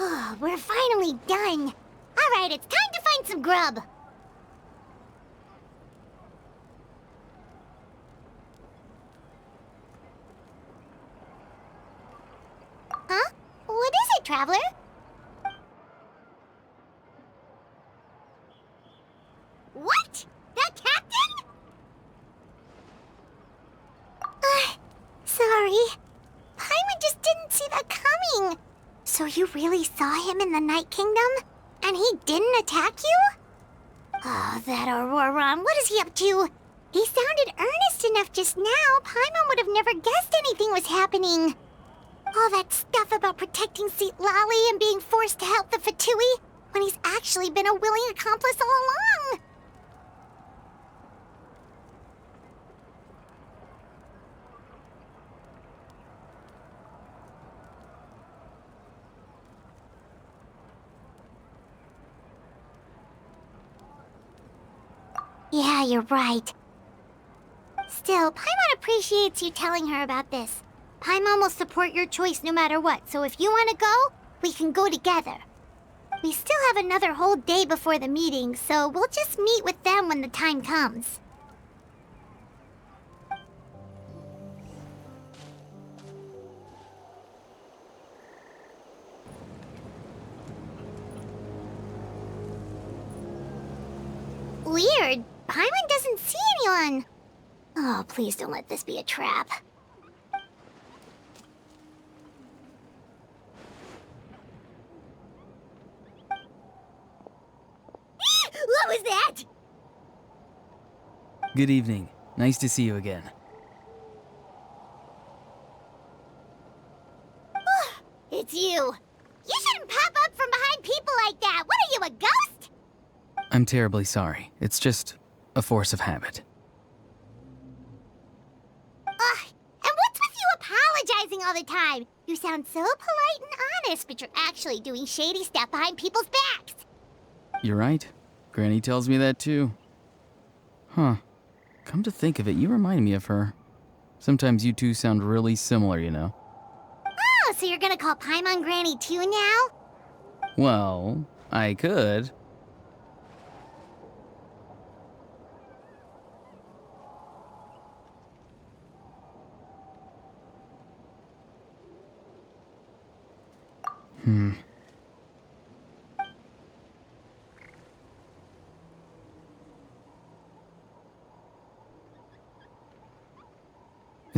Oh, we're finally done. All right, it's time to find some grub. Huh? What is it, Traveler? What? The captain? Sorry. Paimon just didn't see that coming. So you really saw him in the Night Kingdom? And he didn't attack you? Oh, that Auroron, what is he up to? He sounded earnest enough just now. Paimon would have never guessed anything was happening. All that stuff about protecting Seat Lally and being forced to help the Fatui, when he's actually been a willing accomplice all along. Yeah, you're right. Still, Paimon appreciates you telling her about this. Paimon will support your choice no matter what, so if you want to go, we can go together. We still have another whole day before the meeting, so we'll just meet with them when the time comes. Weird. Paimon doesn't see anyone. Oh, please don't let this be a trap. What was that? Good evening. Nice to see you again. It's you. You shouldn't pop up from behind people like that. What are you, a ghost? I'm terribly sorry. It's just a force of habit. And what's with you apologizing all the time? You sound so polite and honest, but you're actually doing shady stuff behind people's backs. You're right. Granny tells me that too. Huh. Come to think of it, you remind me of her. Sometimes you two sound really similar, you know. Oh, so you're gonna call Paimon Granny too now? Well, I could.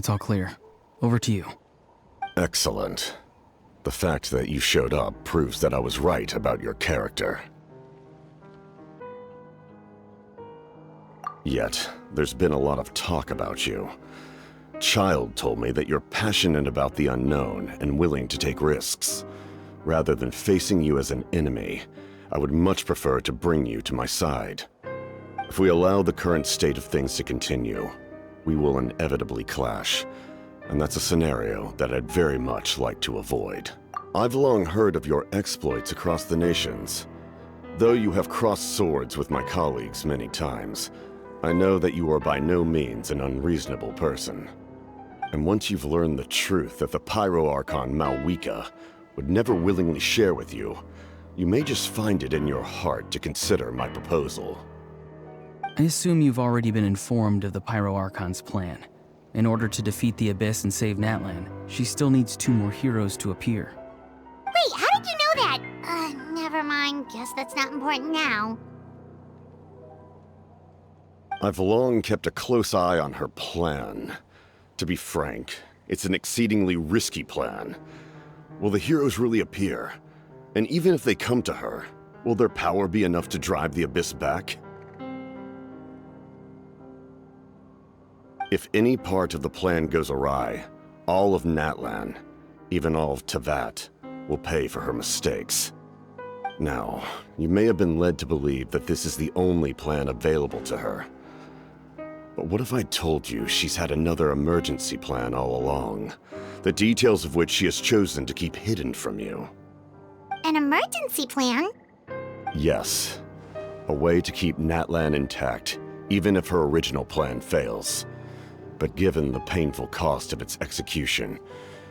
It's all clear. Over to you. Excellent. The fact that you showed up proves that I was right about your character. Yet, there's been a lot of talk about you. Child told me that you're passionate about the unknown and willing to take risks. Rather than facing you as an enemy, I would much prefer to bring you to my side. If we allow the current state of things to continue, we will inevitably clash, and that's a scenario that I'd very much like to avoid. I've long heard of your exploits across the nations. Though you have crossed swords with my colleagues many times, I know that you are by no means an unreasonable person. And once you've learned the truth that the Pyro Archon Malwika would never willingly share with you, you may just find it in your heart to consider my proposal. I assume you've already been informed of the Pyro Archon's plan. In order to defeat the Abyss and save Natlan, she still needs 2 more heroes to appear. Wait, how did you know that? Never mind. Guess that's not important now. I've long kept a close eye on her plan. To be frank, it's an exceedingly risky plan. Will the heroes really appear? And even if they come to her, will their power be enough to drive the Abyss back? If any part of the plan goes awry, all of Natlan, even all of Tevat, will pay for her mistakes. Now, you may have been led to believe that this is the only plan available to her. But what if I told you she's had another emergency plan all along, the details of which she has chosen to keep hidden from you? An emergency plan? Yes. A way to keep Natlan intact, even if her original plan fails. But given the painful cost of its execution,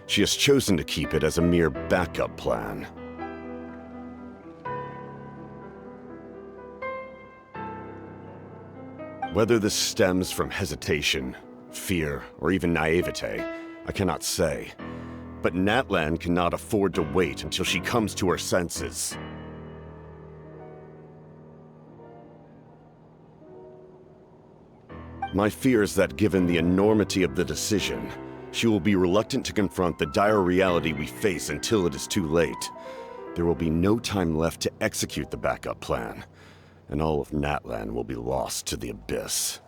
she has chosen to keep it as a mere backup plan. Whether this stems from hesitation, fear, or even naivete, I cannot say. But Natlan cannot afford to wait until she comes to her senses. My fear is that given the enormity of the decision, she will be reluctant to confront the dire reality we face until it is too late. There will be no time left to execute the backup plan, and all of Natlan will be lost to the Abyss.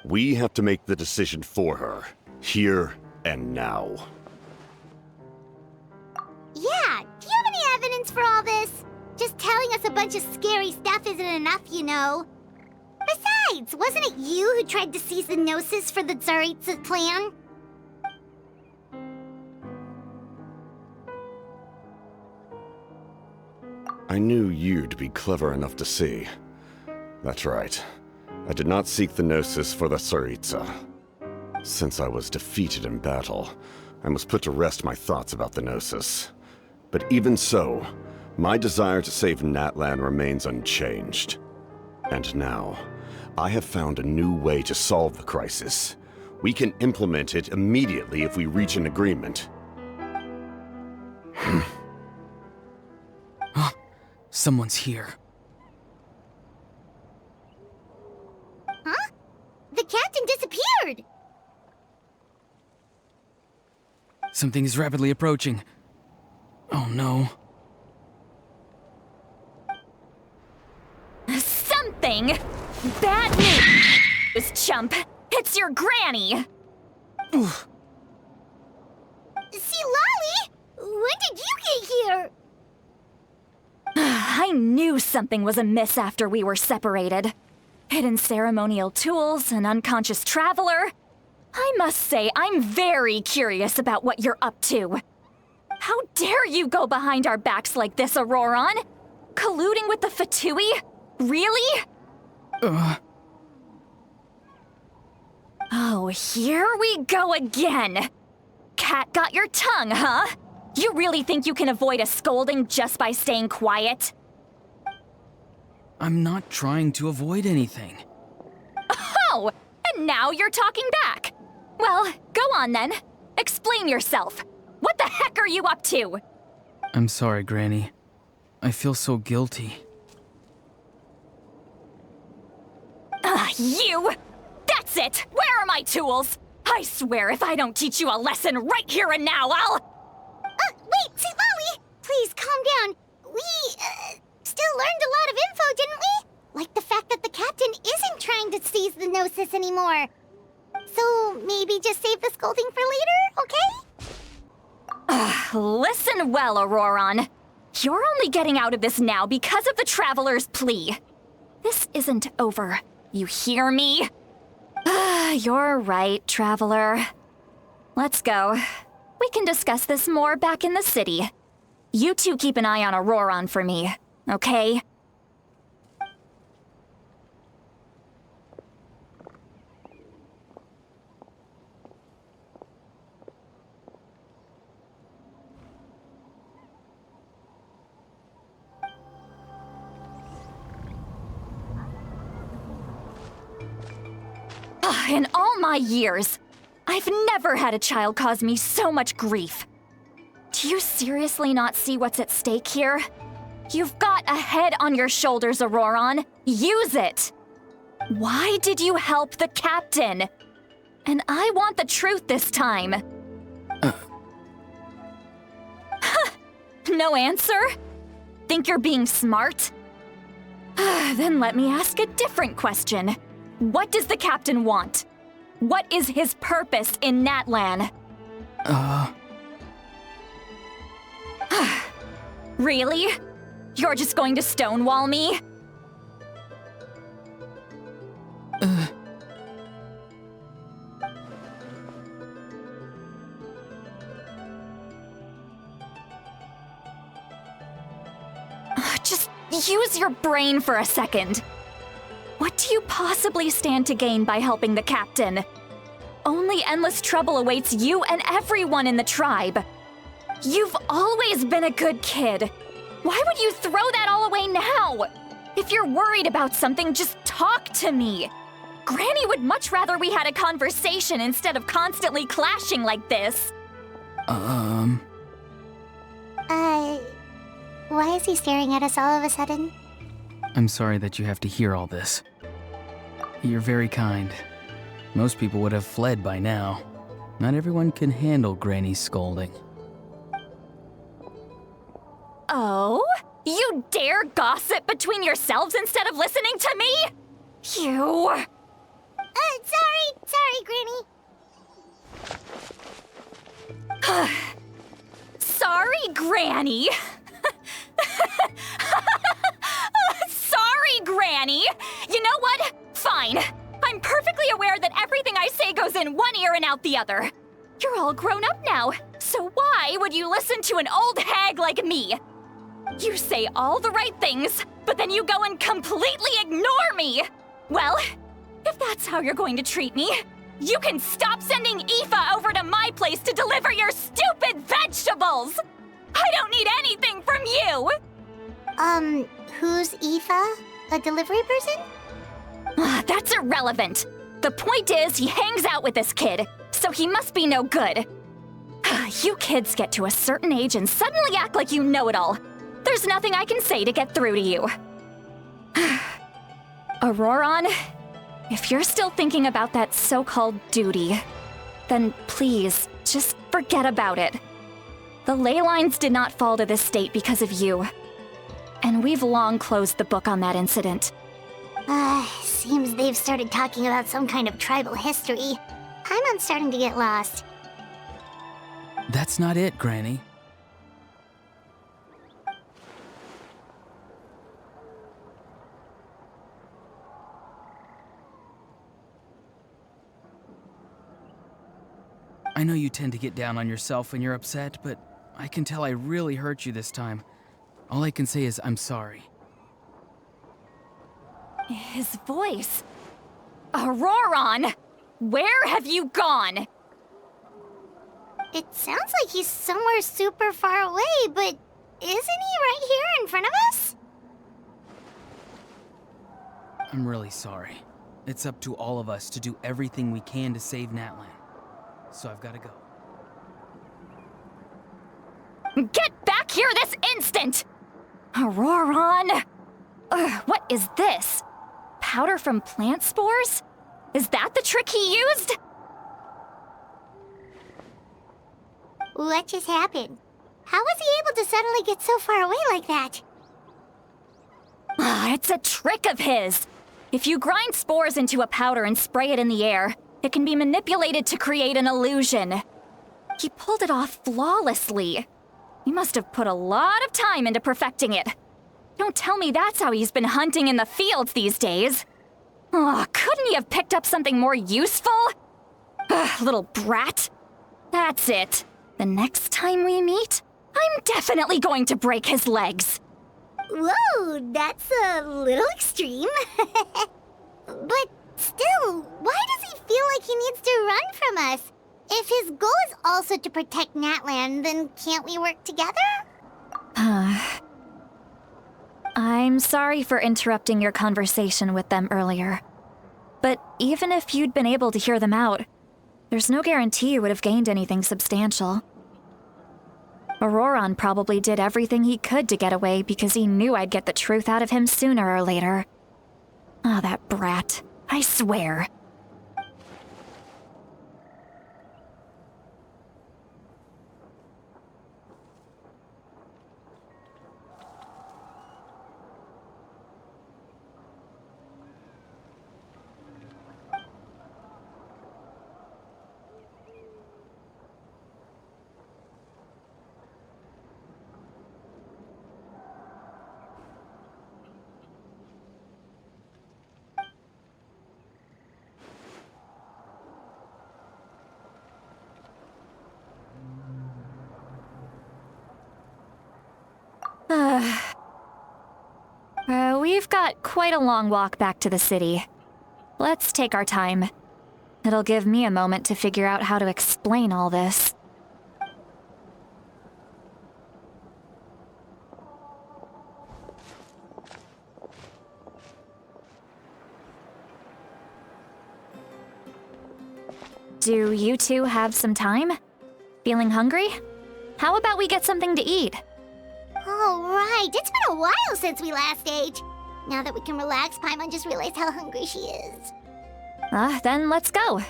We have to make the decision for her, here and now. Yeah, do you have any evidence for all this? Just telling us a bunch of scary stuff isn't enough, you know. Besides, wasn't it you who tried to seize the Gnosis for the Tsaritsa plan? I knew you'd be clever enough to see. That's right. I did not seek the Gnosis for the Tsaritsa. Since I was defeated in battle, I must put to rest my thoughts about the Gnosis. But even so, my desire to save Natlan remains unchanged. And now, I have found a new way to solve the crisis. We can implement it immediately if we reach an agreement. Someone's here. Huh? The captain disappeared! Something is rapidly approaching. Oh no. Something? Bad news, chump. It's your granny. See, Lolly? When did you get here? I knew something was amiss after we were separated. Hidden ceremonial tools, an unconscious traveler. I must say, I'm very curious about what you're up to. How dare you go behind our backs like this, Auroron? Colluding with the Fatui? Really? Oh, here we go again. Cat got your tongue, huh? You really think you can avoid a scolding just by staying quiet? I'm not trying to avoid anything. Oh, and now you're talking back. Well, go on then. Explain yourself. What the heck are you up to? I'm sorry, Granny. I feel so guilty. You! That's it! Where are my tools? I swear if I don't teach you a lesson right here and now, I'll... Wait, St. Lolly! Please, calm down. We, still learned a lot of info, didn't we? Like the fact that the captain isn't trying to seize the Gnosis anymore. So, maybe just save the scolding for later, okay? Listen well, Auroron. You're only getting out of this now because of the Traveler's plea. This isn't over. You hear me? You're right, Traveler. Let's go. We can discuss this more back in the city. You two keep an eye on Auroron for me, okay? In all my years, I've never had a child cause me so much grief. Do you seriously not see what's at stake here? You've got a head on your shoulders, Auroron. Use it! Why did you help the captain? And I want the truth this time. No answer? Think you're being smart? Then let me ask a different question. What does the captain want? What is his purpose in Natlan? Really? You're just going to stonewall me? Just use your brain for a second. What do you possibly stand to gain by helping the captain? Only endless trouble awaits you and everyone in the tribe. You've always been a good kid. Why would you throw that all away now? If you're worried about something, just talk to me. Granny would much rather we had a conversation instead of constantly clashing like this. Why is he staring at us all of a sudden? I'm sorry that you have to hear all this. You're very kind. Most people would have fled by now. Not everyone can handle Granny's scolding. Oh? You dare gossip between yourselves instead of listening to me? You... Sorry, Granny. Sorry, Granny. Sorry, Granny. You know what? Fine. I'm perfectly aware that everything I say goes in one ear and out the other. You're all grown up now, so why would you listen to an old hag like me? You say all the right things, but then you go and completely ignore me. Well, if that's how you're going to treat me, you can stop sending Aoife over to my place to deliver your stupid vegetables! I don't need anything from you! Who's Aoife? A delivery person? That's irrelevant. The point is, he hangs out with this kid, so he must be no good. You kids get to a certain age and suddenly act like you know it all. There's nothing I can say to get through to you. Auroron, if you're still thinking about that so-called duty, then please, just forget about it. The ley lines did not fall to this state because of you. And we've long closed the book on that incident. Seems they've started talking about some kind of tribal history. I'm starting to get lost. That's not it, Granny. I know you tend to get down on yourself when you're upset, but I can tell I really hurt you this time. All I can say is I'm sorry. His voice. Auroron! Where have you gone? It sounds like he's somewhere super far away, but isn't he right here in front of us? I'm really sorry. It's up to all of us to do everything we can to save Natlan. So I've got to go. Get back here this instant! Auroron! What is this? Powder from plant spores? Is that the trick he used? What just happened? How was he able to suddenly get so far away like that? It's a trick of his. If you grind spores into a powder and spray it in the air, it can be manipulated to create an illusion. He pulled it off flawlessly. He must have put a lot of time into perfecting it. Don't tell me that's how he's been hunting in the fields these days. Couldn't he have picked up something more useful? Little brat. That's it. The next time we meet, I'm definitely going to break his legs. Whoa, that's a little extreme. But still, why does he feel like he needs to run from us? If his goal is also to protect Natland, then can't we work together? I'm sorry for interrupting your conversation with them earlier. But even if you'd been able to hear them out, there's no guarantee you would have gained anything substantial. Auroron probably did everything he could to get away because he knew I'd get the truth out of him sooner or later. That brat. I swear. We've got quite a long walk back to the city. Let's take our time. It'll give me a moment to figure out how to explain all this. Do you two have some time? Feeling hungry? How about we get something to eat? Oh, right. It's been a while since we last ate. Now that we can relax, Paimon just realized how hungry she is. Then let's go.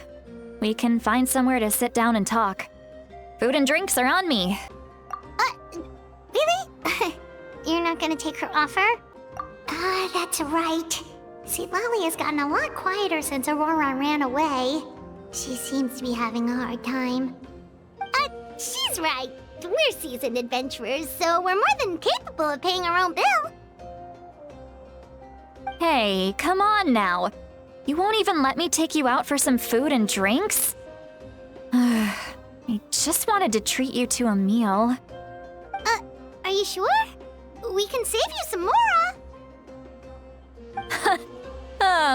We can find somewhere to sit down and talk. Food and drinks are on me. Really? You're not gonna take her offer? That's right. See, Lolly has gotten a lot quieter since Aurora ran away. She seems to be having a hard time. She's right. We're seasoned adventurers, so we're more than capable of paying our own bill. Hey, come on now. You won't even let me take you out for some food and drinks? I just wanted to treat you to a meal. Are you sure? We can save you some Mora.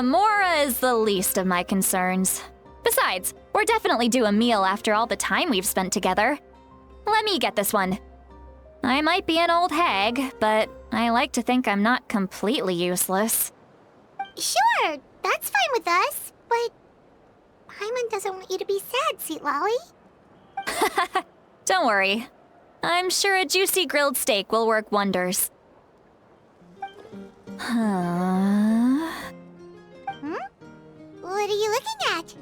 Mora is the least of my concerns. Besides, we're definitely due a meal after all the time we've spent together. Let me get this one. I might be an old hag, but I like to think I'm not completely useless. Sure, that's fine with us, but Paimon doesn't want you to be sad, Sweet Lolly. Don't worry. I'm sure a juicy grilled steak will work wonders. What are you looking at?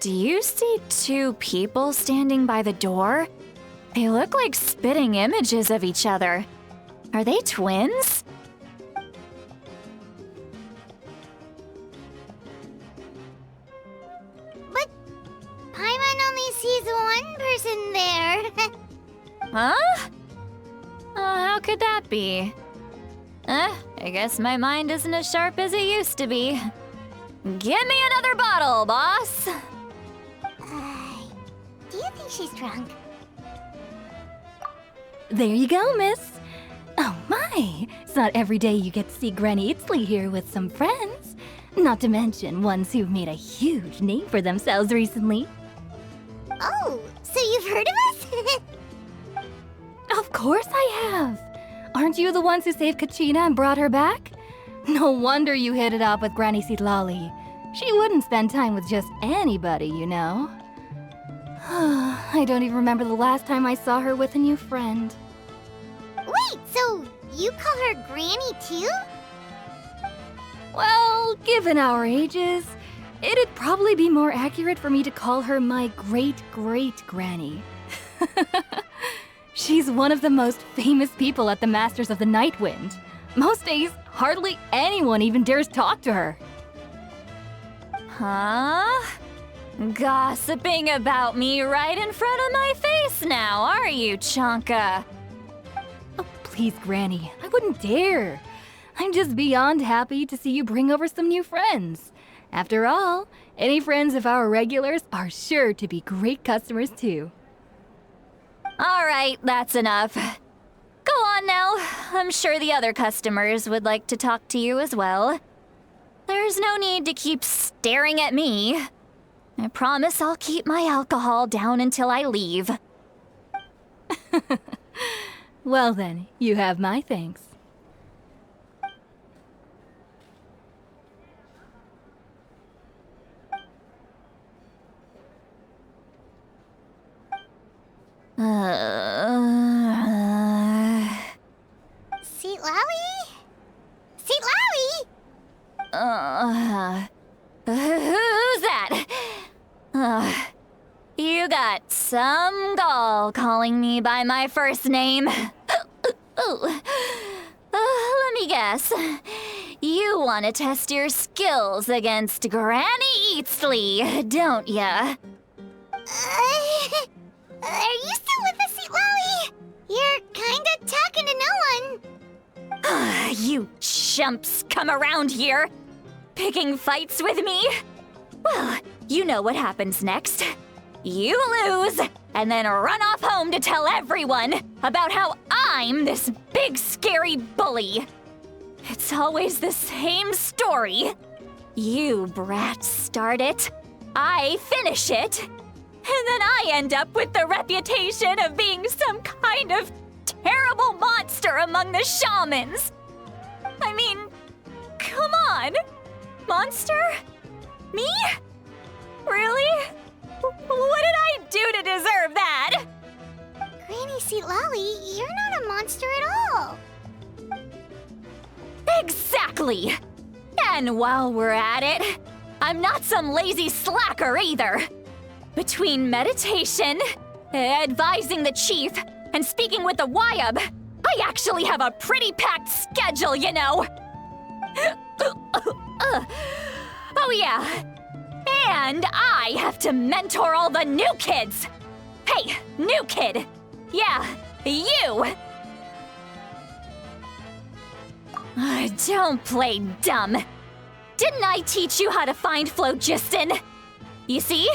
Do you see two people standing by the door? They look like spitting images of each other. Are they twins? But Paimon only sees one person there. Huh? How could that be? I guess my mind isn't as sharp as it used to be. Give me another bottle, boss! Do you think she's drunk? There you go, miss. Oh my, it's not every day you get to see Granny Itzley here with some friends. Not to mention ones who've made a huge name for themselves recently. Oh, so you've heard of us? Of course I have. Aren't you the ones who saved Kachina and brought her back? No wonder you hit it off with Granny Sitlali. She wouldn't spend time with just anybody, you know. I don't even remember the last time I saw her with a new friend. Wait, so you call her Granny too? Well, given our ages, it'd probably be more accurate for me to call her my great-great-granny. She's one of the most famous people at the Masters of the Night Wind. Most days, hardly anyone even dares talk to her. Huh? Gossiping about me right in front of my face now, are you, Chonka? Oh, please, Granny, I wouldn't dare. I'm just beyond happy to see you bring over some new friends. After all, any friends of our regulars are sure to be great customers too. All right, that's enough. Go on now. I'm sure the other customers would like to talk to you as well. There's no need to keep staring at me. I promise I'll keep my alcohol down until I leave. Well then, you have my thanks. Seat Lally? Seat Lally? Who's that? You got some gall calling me by my first name. Let me guess. You want to test your skills against Granny Eatsley, don't ya? Are you still with us, Seat Lally? You're kinda talking to no one. You chumps come around here, picking fights with me? Well, you know what happens next. You lose, and then run off home to tell everyone about how I'm this big scary bully. It's always the same story. You brats start it, I finish it, and then I end up with the reputation of being some kind of terrible monster among the shamans. I mean, come on. Monster? Me? Really? What did I do to deserve that? Granny Seat Lally, you're not a monster at all. Exactly! And while we're at it, I'm not some lazy slacker either. Between meditation, advising the chief, and speaking with the Wyab, I actually have a pretty packed schedule, you know. Oh yeah. And I have to mentor all the new kids. Hey, new kid. Yeah, you. Don't play dumb. Didn't I teach you how to find phlogiston? You see?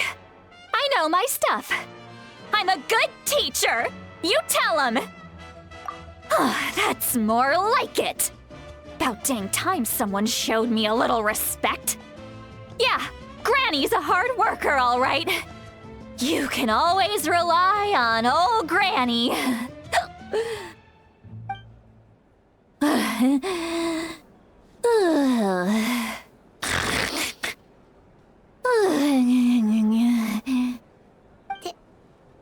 I know my stuff. I'm a good teacher. You tell him. That's more like it. About dang time someone showed me a little respect. Yeah, Granny's a hard worker, all right. You can always rely on old Granny.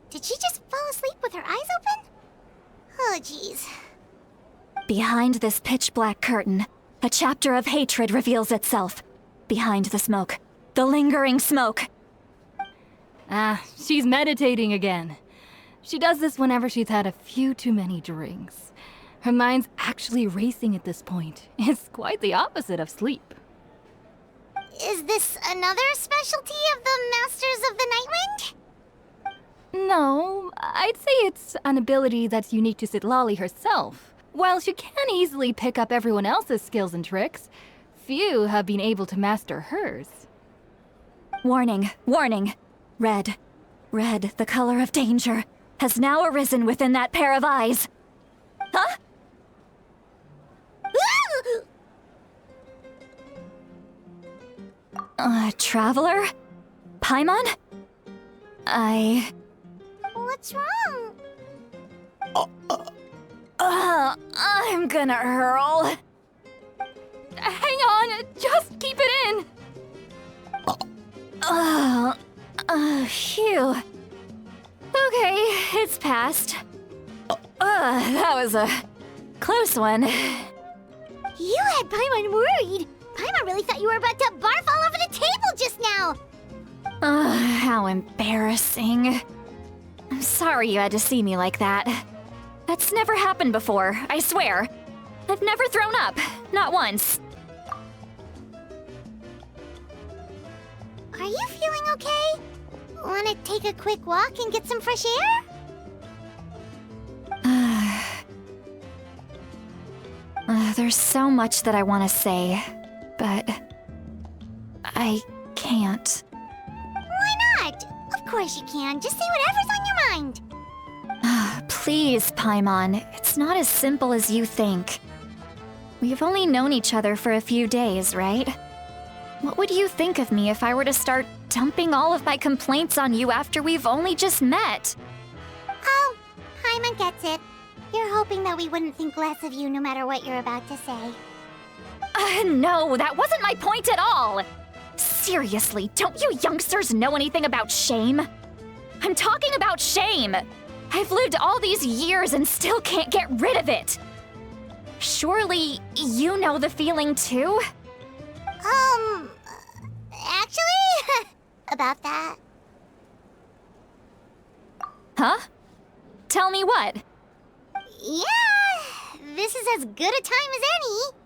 Did she just fall asleep with her eyes open? Oh, jeez. Behind this pitch-black curtain, a chapter of hatred reveals itself. Behind the smoke, the lingering smoke. She's meditating again. She does this whenever she's had a few too many drinks. Her mind's actually racing at this point. It's quite the opposite of sleep. Is this another specialty of the Masters of the Nightwind? No, I'd say it's an ability that's unique to Citlali herself. While she can easily pick up everyone else's skills and tricks, few have been able to master hers. Warning, warning. Red, the color of danger, has now arisen within that pair of eyes. Huh? Traveler? Paimon? What's wrong? I'm gonna hurl. Hang on, just keep it in. Phew. Okay, it's passed. That was a close one. You had Paimon worried. Paimon really thought you were about to barf all over the table just now. How embarrassing. I'm sorry you had to see me like that. That's never happened before, I swear. I've never thrown up, not once. Are you feeling okay? Want to take a quick walk and get some fresh air? There's so much that I want to say, but I can't. Why not? Of course you can. Just say whatever's on your mind. Please, Paimon, it's not as simple as you think. We've only known each other for a few days, right? What would you think of me if I were to start dumping all of my complaints on you after we've only just met? Oh, Paimon gets it. You're hoping that we wouldn't think less of you no matter what you're about to say. No, that wasn't my point at all! Seriously, don't you youngsters know anything about shame? I'm talking about shame! I've lived all these years and still can't get rid of it! Surely, you know the feeling too? Actually, about that. Huh? Tell me what? Yeah, this is as good a time as any.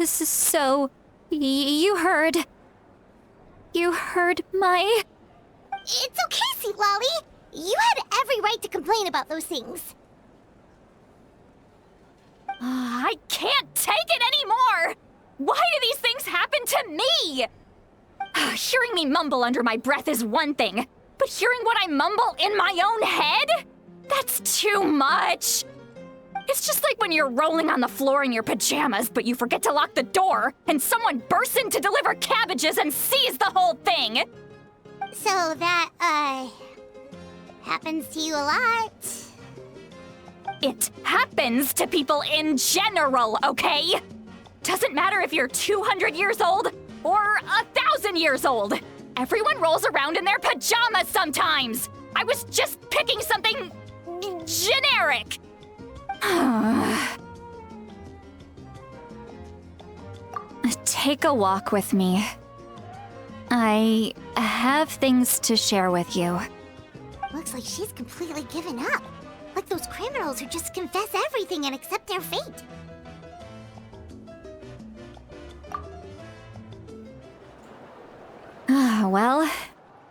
So, you heard my... It's okay, Sweet Lolly. You had every right to complain about those things. I can't take it anymore! Why do these things happen to me? Hearing me mumble under my breath is one thing, but hearing what I mumble in my own head? That's too much! It's just like when you're rolling on the floor in your pajamas, but you forget to lock the door, and someone bursts in to deliver cabbages and sees the whole thing! So that, happens to you a lot. It happens to people in general, okay? Doesn't matter if you're 200 years old or 1,000 years old. Everyone rolls around in their pajamas sometimes. I was just picking something generic. Take a walk with me. I have things to share with you. Looks like she's completely given up. Like those criminals who just confess everything and accept their fate. Well,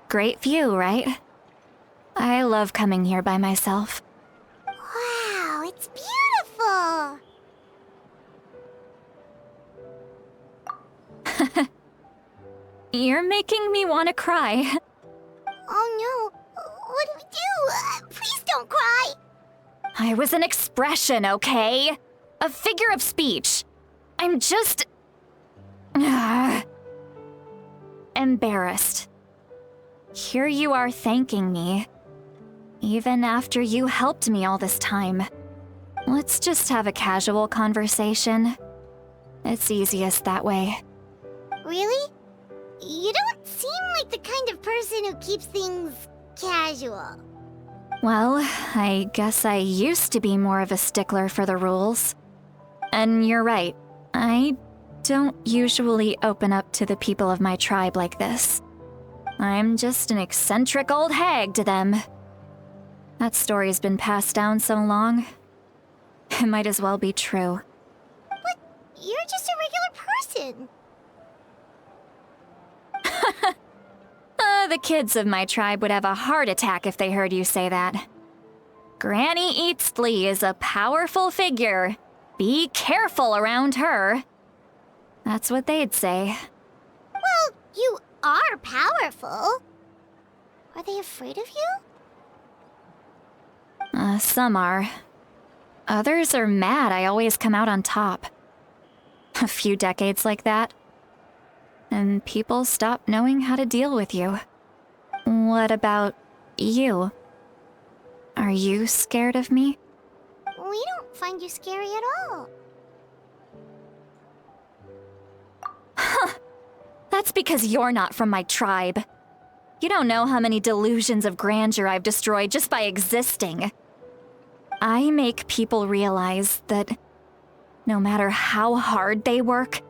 great view, right? I love coming here by myself. Wow, it's beautiful! You're making me want to cry. Oh no, what do we do? Please don't cry! I was an expression, okay? A figure of speech. I'm just... embarrassed. Here you are thanking me. Even after you helped me all this time. Let's just have a casual conversation. It's easiest that way. Really? You don't seem like the kind of person who keeps things casual. Well, I guess I used to be more of a stickler for the rules. And you're right, I don't usually open up to the people of my tribe like this. I'm just an eccentric old hag to them. That story's been passed down so long, it might as well be true. But you're just a regular person. The kids of my tribe would have a heart attack if they heard you say that. Granny Eatsley is a powerful figure. Be careful around her. That's what they'd say. Well, you are powerful. Are they afraid of you? Some are. Others are mad I always come out on top. A few decades like that, and people stop knowing how to deal with you. What about you? Are you scared of me? We don't find you scary at all. That's because you're not from my tribe. You don't know how many delusions of grandeur I've destroyed just by existing. I make people realize that no matter how hard they work,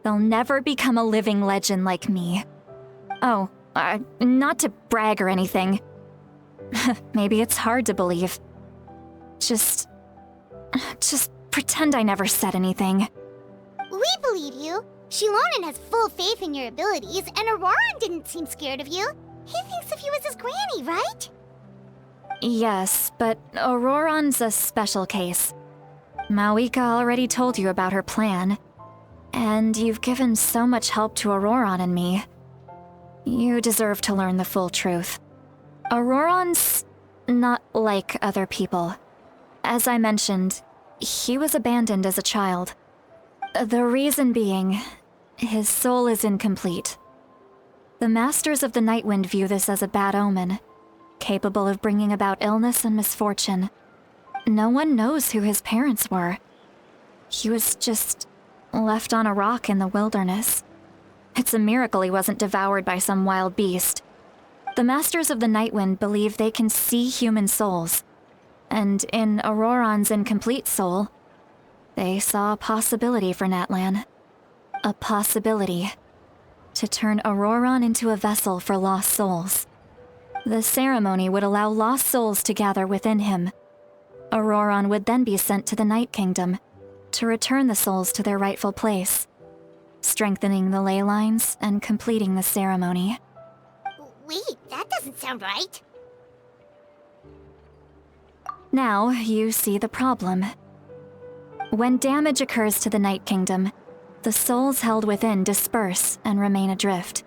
they'll never become a living legend like me. Oh, not to brag or anything. Maybe it's hard to believe. Just pretend I never said anything. We believe you. Shilonen has full faith in your abilities, and Auroran didn't seem scared of you. He thinks of you as his granny, right? Yes, but Auroran's a special case. Mawika already told you about her plan. And you've given so much help to Auroran and me. You deserve to learn the full truth. Auroran's not like other people. As I mentioned, he was abandoned as a child. The reason being, his soul is incomplete. The Masters of the Nightwind view this as a bad omen, capable of bringing about illness and misfortune. No one knows who his parents were. He was just left on a rock in the wilderness. It's a miracle he wasn't devoured by some wild beast. The Masters of the Nightwind believe they can see human souls, and in Auroran's incomplete soul, they saw a possibility for Natlan. A possibility to turn Auroran into a vessel for lost souls. The ceremony would allow lost souls to gather within him. Auroran would then be sent to the Night Kingdom to return the souls to their rightful place, strengthening the ley lines and completing the ceremony. Wait, that doesn't sound right. Now you see the problem. When damage occurs to the Night Kingdom, the souls held within disperse and remain adrift,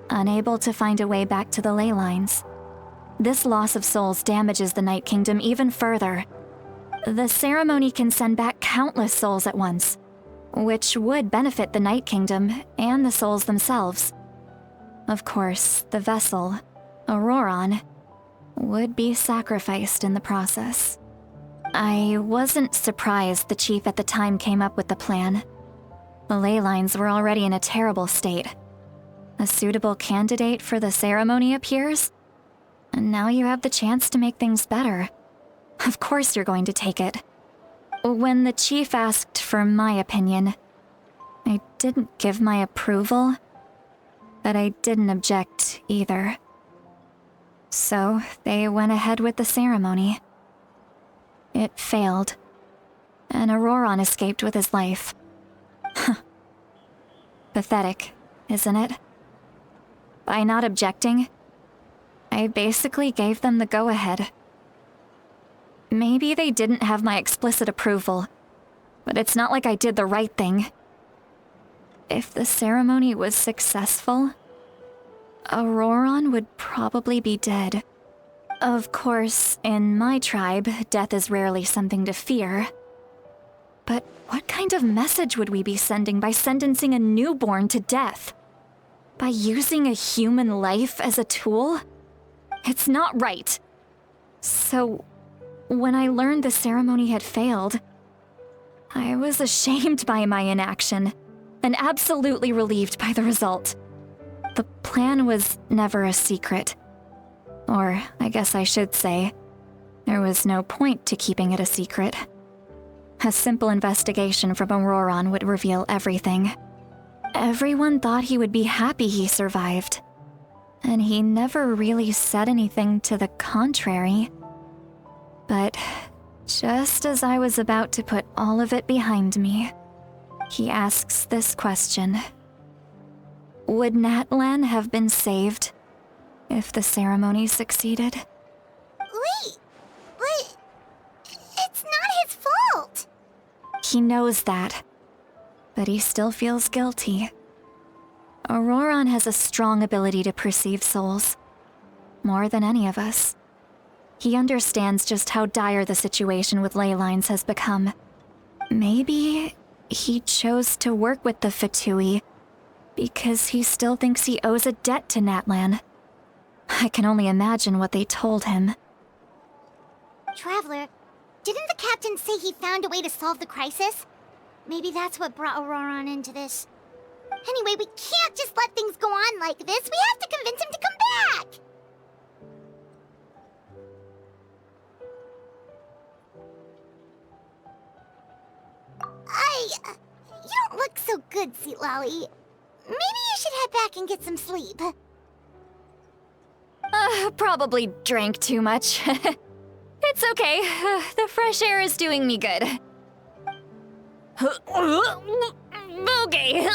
unable to find a way back to the ley lines. This loss of souls damages the Night Kingdom even further. The ceremony can send back countless souls at once, which would benefit the Night Kingdom and the souls themselves. Of course, the vessel, Auroran, would be sacrificed in the process. I wasn't surprised the chief at the time came up with the plan. The ley lines were already in a terrible state. A suitable candidate for the ceremony appears, and now you have the chance to make things better. Of course you're going to take it. When the chief asked for my opinion, I didn't give my approval, but I didn't object either. So they went ahead with the ceremony. It failed, and Auroran escaped with his life. Pathetic, isn't it? By not objecting, I basically gave them the go-ahead. Maybe they didn't have my explicit approval, but it's not like I did the right thing. If the ceremony was successful, Auroran would probably be dead. Of course, in my tribe, death is rarely something to fear. But what kind of message would we be sending by sentencing a newborn to death? By using a human life as a tool? It's not right. So, when I learned the ceremony had failed, I was ashamed by my inaction, and absolutely relieved by the result. The plan was never a secret. Or, I guess I should say, there was no point to keeping it a secret. A simple investigation from Auroran would reveal everything. Everyone thought he would be happy he survived, and he never really said anything to the contrary. But just as I was about to put all of it behind me, he asks this question. Would Natlan have been saved if the ceremony succeeded? Wait, but it's not his fault. He knows that, but he still feels guilty. Auroran has a strong ability to perceive souls, more than any of us. He understands just how dire the situation with ley lines has become. Maybe he chose to work with the Fatui because he still thinks he owes a debt to Natlan. I can only imagine what they told him. Traveler, didn't the captain say he found a way to solve the crisis? Maybe that's what brought Auroron into this. Anyway, we can't just let things go on like this. We have to convince him to come back! You don't look so good, Sweet Lolly. Maybe you should head back and get some sleep. Probably drank too much. It's okay. The fresh air is doing me good. Okay.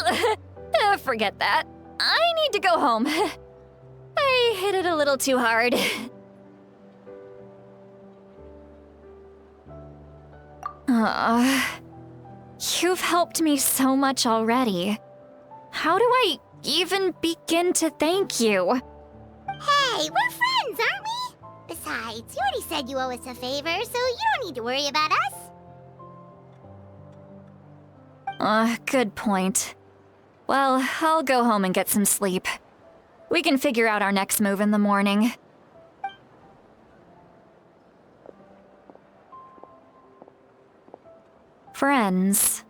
Forget that. I need to go home. I hit it a little too hard. You've helped me so much already. How do I even begin to thank you? Hey, we're friends, aren't we? Besides, you already said you owe us a favor, so you don't need to worry about us. Good point. Well, I'll go home and get some sleep. We can figure out our next move in the morning. Friends.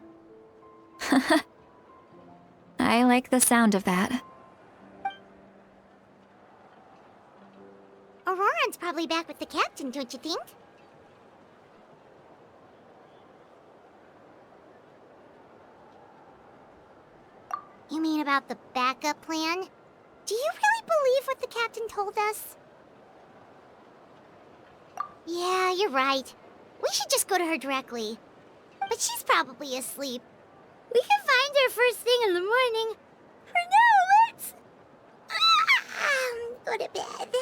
I like the sound of that. Auroron's probably back with the captain, don't you think? You mean about the backup plan? Do you really believe what the captain told us? Yeah, you're right. We should just go to her directly. But she's probably asleep. We can find her first thing in the morning. For now, let's... go to bed.